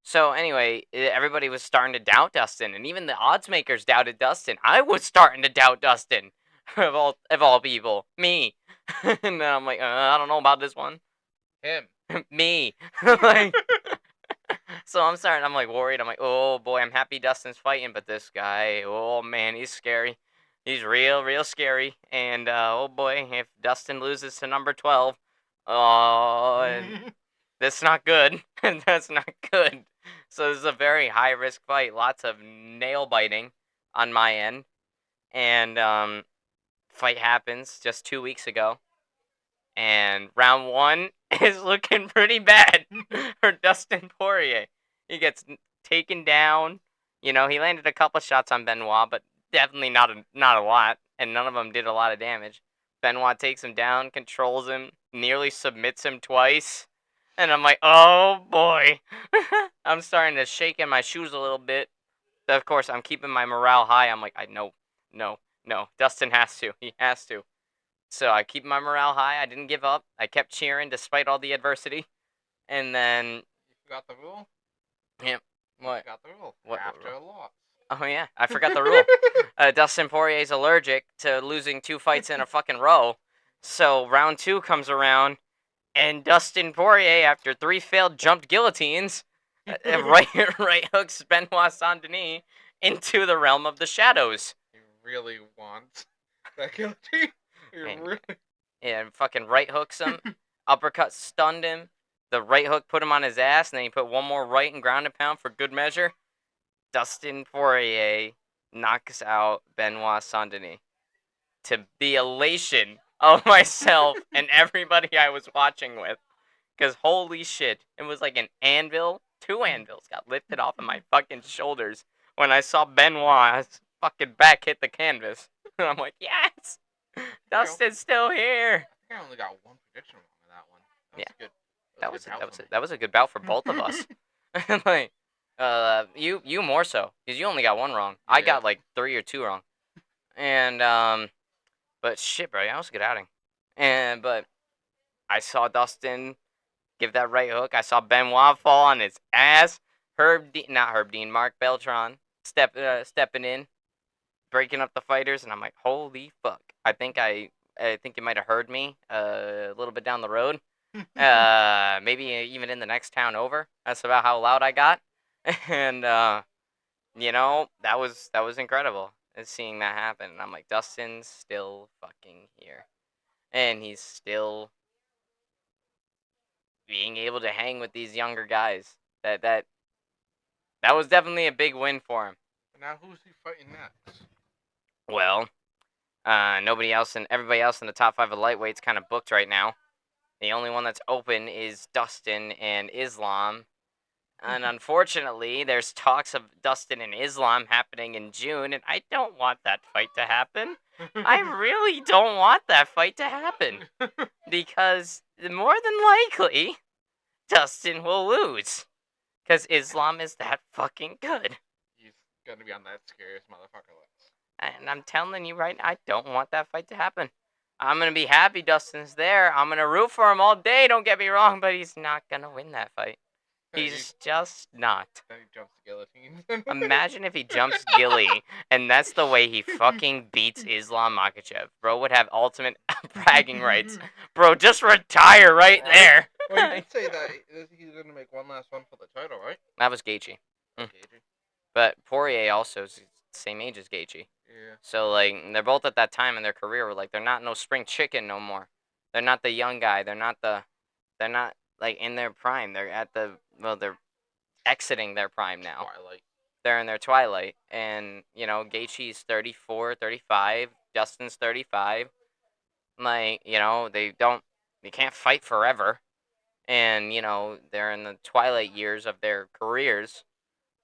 So anyway, everybody was starting to doubt Dustin, and even the odds makers doubted Dustin. I was starting to doubt Dustin, of all people, me. And then I'm like, I don't know about this one. Him. Me. So I'm like worried. I'm like, oh boy, I'm happy Dustin's fighting, but this guy, oh man, he's scary. He's real scary. And oh boy, if Dustin loses to number 12, oh, that's not good. That's not good. So this is a very high risk fight. Lots of nail biting on my end. And fight happens just 2 weeks ago. And round one is looking pretty bad for Dustin Poirier. He gets taken down. You know, he landed a couple shots on Benoit, but definitely not a lot, and none of them did a lot of damage. Benoit takes him down, controls him, nearly submits him twice, and I'm like, oh boy. I'm starting to shake in my shoes a little bit. Of course, I'm keeping my morale high. I'm like, I know, no. Dustin has to. He has to. So I keep my morale high. I didn't give up. I kept cheering despite all the adversity. And then, You forgot the rule? yeah, You what? forgot the rule. What After rule? a loss. Oh yeah, I forgot the rule. Dustin Poirier's allergic to losing 2 fights in a fucking row. So round 2 comes around, and Dustin Poirier, after 3 failed jumped guillotines, right hooks Benoit Saint Denis into the realm of the shadows. He really wants that guillotine. He Man. really. And fucking right hooks him. Uppercut stunned him. The right hook put him on his ass, and then he put one more right and ground and pound for good measure. Dustin Poirier knocks out Benoit Saint Denis. To the elation of myself and everybody I was watching with. Because holy shit, it was like an anvil. 2 anvils got lifted off of my fucking shoulders when I saw Benoit's fucking back hit the canvas. And I'm like, yes! Dustin's still here! I think I only got one prediction wrong on that one. That was Yeah. good. That was a good bout for both of us. Like, you more so, because you only got 1 wrong. I got like 3 or 2 wrong. And but shit, bro, that was a good outing. But I saw Dustin give that right hook. I saw Benoit fall on his ass. Mark Beltran stepping in, breaking up the fighters, and I'm like, holy fuck. I think you might have heard me a little bit down the road. Maybe even in the next town over. That's about how loud I got. And you know, that was incredible seeing that happen. And I'm like, Dustin's still fucking here. And he's still being able to hang with these younger guys. That was definitely a big win for him. Now who's he fighting next? Well, everybody else in the top 5 of lightweight's kind of booked right now. The only one that's open is Dustin and Islam. And unfortunately, there's talks of Dustin and Islam happening in June, and I don't want that fight to happen. I really don't want that fight to happen. Because more than likely, Dustin will lose. Because Islam is that fucking good. He's gonna be on that scariest motherfucker list. And I'm telling you right now, I don't want that fight to happen. I'm going to be happy Dustin's there. I'm going to root for him all day, don't get me wrong, but he's not going to win that fight. He's just not. Then he jumps guillotine. Imagine if he jumps Gilly, and that's the way he fucking beats Islam Makhachev. Bro would have ultimate bragging rights. Bro, just retire right there. Well, he did say that he's gonna make one last one for the title, right? That was Gaethje. Gaethje. But Poirier also is the same age as Gaethje. Yeah. So, like, they're both at that time in their career where, like, they're not no spring chicken no more. They're not the young guy. They're not, like, in their prime. They're exiting their prime now. Twilight. They're in their twilight. And, you know, Gaethje's 34, 35. Dustin's 35. Like, you know, they can't fight forever. And, you know, they're in the twilight years of their careers.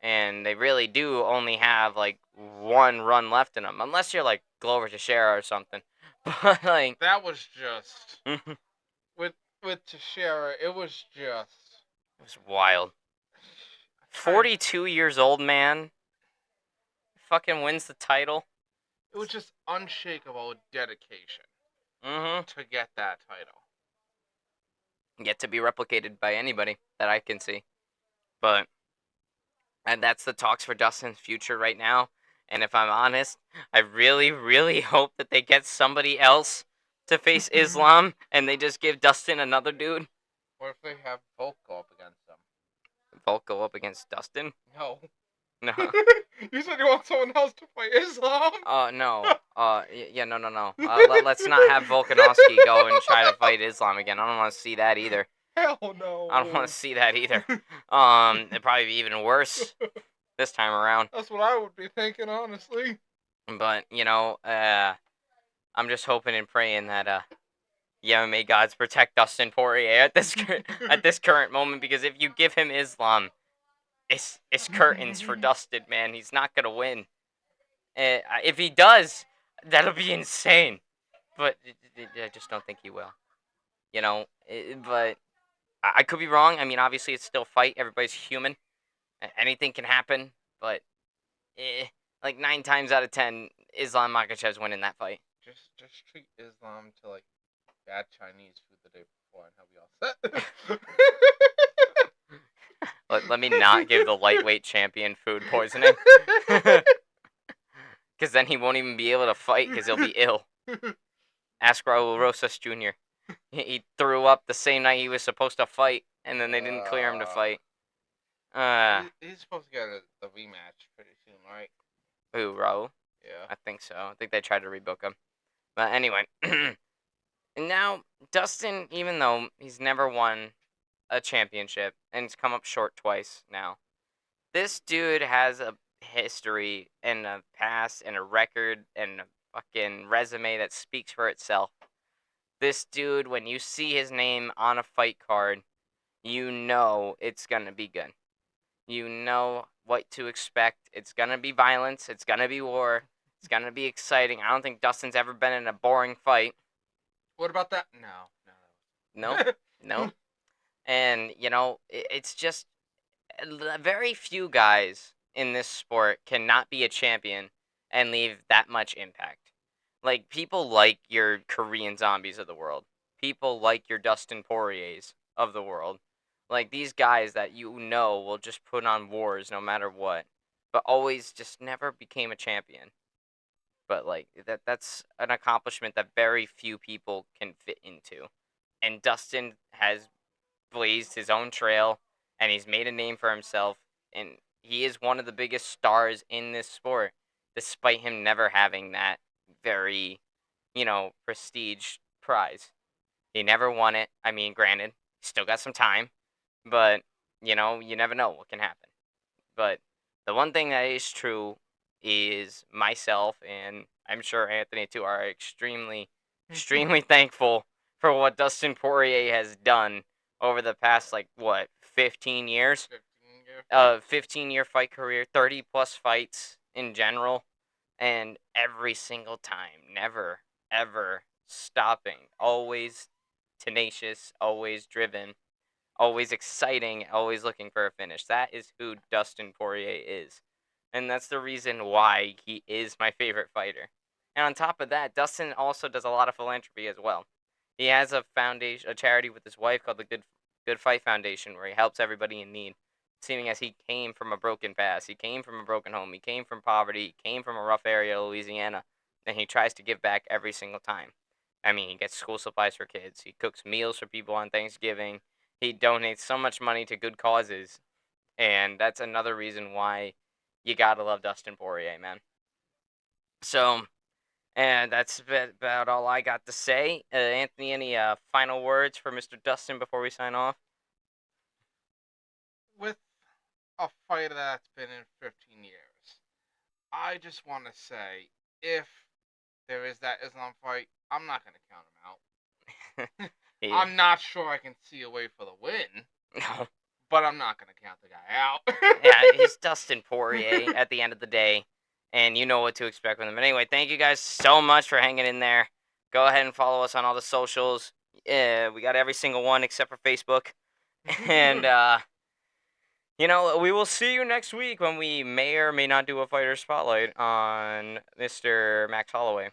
And they really do only have, like, 1 run left in them. Unless you're, like, Glover Teixeira or something. But, like... That was just... with Teixeira, it was just... It was wild. 42 years old, man. Fucking wins the title. It was just unshakable dedication. Mm-hmm. To get that title. Yet to be replicated by anybody that I can see. But... And that's the talks for Dustin's future right now. And if I'm honest, I really, really hope that they get somebody else to face Islam and they just give Dustin another dude. Or if they have Volk go up against them. Volk go up against Dustin? No. No. You said you want someone else to fight Islam. No. Yeah, no. Let's not have Volkanovski go and try to fight Islam again. I don't want to see that either. Hell no. I don't want to see that either. It'd probably be even worse this time around. That's what I would be thinking, honestly. But I'm just hoping and praying that may gods protect Dustin Poirier at this current moment, because if you give him Islam, it's curtains for Dustin, man. He's not gonna win. If he does, that'll be insane. But I just don't think he will. But I could be wrong. I mean, obviously it's still a fight. Everybody's human. Anything can happen. But like 9 times out of 10, Islam Makhachev's winning that fight. Just treat Islam to like bad Chinese food the day before, and he'll be all set. Let me not give the lightweight champion food poisoning. Because then he won't even be able to fight because he'll be ill. Ask Raul Rosas Jr. He threw up the same night he was supposed to fight, and then they didn't clear him to fight. He's supposed to get the rematch pretty soon, right? Who, Raul? Yeah. I think so. I think they tried to rebook him. But anyway. And now, Dustin, even though he's never won a championship, and he's come up short twice now, this dude has a history and a past and a record and a fucking resume that speaks for itself. This dude, when you see his name on a fight card, you know it's gonna be good. You know what to expect. It's gonna be violence. It's gonna be war. It's gonna be exciting. I don't think Dustin's ever been in a boring fight. What about that? No. And, it's just very few guys in this sport cannot be a champion and leave that much impact. Like, people like your Korean Zombies of the world. People like your Dustin Poiriers of the world. Like, these guys that will just put on wars no matter what, but always just never became a champion. But, like, that's an accomplishment that very few people can fit into. And Dustin has blazed his own trail, and he's made a name for himself, and he is one of the biggest stars in this sport, despite him never having that very, prestige prize. He never won it. I mean, granted, still got some time, but, you never know what can happen. But the one thing that is true is myself, and I'm sure Anthony too, are extremely, extremely thankful for what Dustin Poirier has done over the past, 15 years? 15-year fight career, 30 plus fights in general, and every single time, never, ever stopping, always tenacious, always driven, always exciting, always looking for a finish. That is who Dustin Poirier is. And that's the reason why he is my favorite fighter. And on top of that, Dustin also does a lot of philanthropy as well. He has a foundation, a charity with his wife called the Good Fight Foundation, where he helps everybody in need. Seeming as he came from a broken past, he came from a broken home, he came from poverty, he came from a rough area of Louisiana, and he tries to give back every single time. I mean, he gets school supplies for kids, he cooks meals for people on Thanksgiving, he donates so much money to good causes, and that's another reason why you gotta love Dustin Poirier, man. So, and that's about all I got to say. Anthony, any final words for Mr. Dustin before we sign off? With a fighter that's been in 15 years, I just want to say, if there is that Islam fight, I'm not going to count him out. Yeah. I'm not sure I can see a way for the win. No. But I'm not going to count the guy out. Yeah, he's Dustin Poirier at the end of the day, and you know what to expect from him. Anyway, thank you guys so much for hanging in there. Go ahead and follow us on all the socials. We got every single one except for Facebook. And, we will see you next week when we may or may not do a fighter spotlight on Mr. Max Holloway.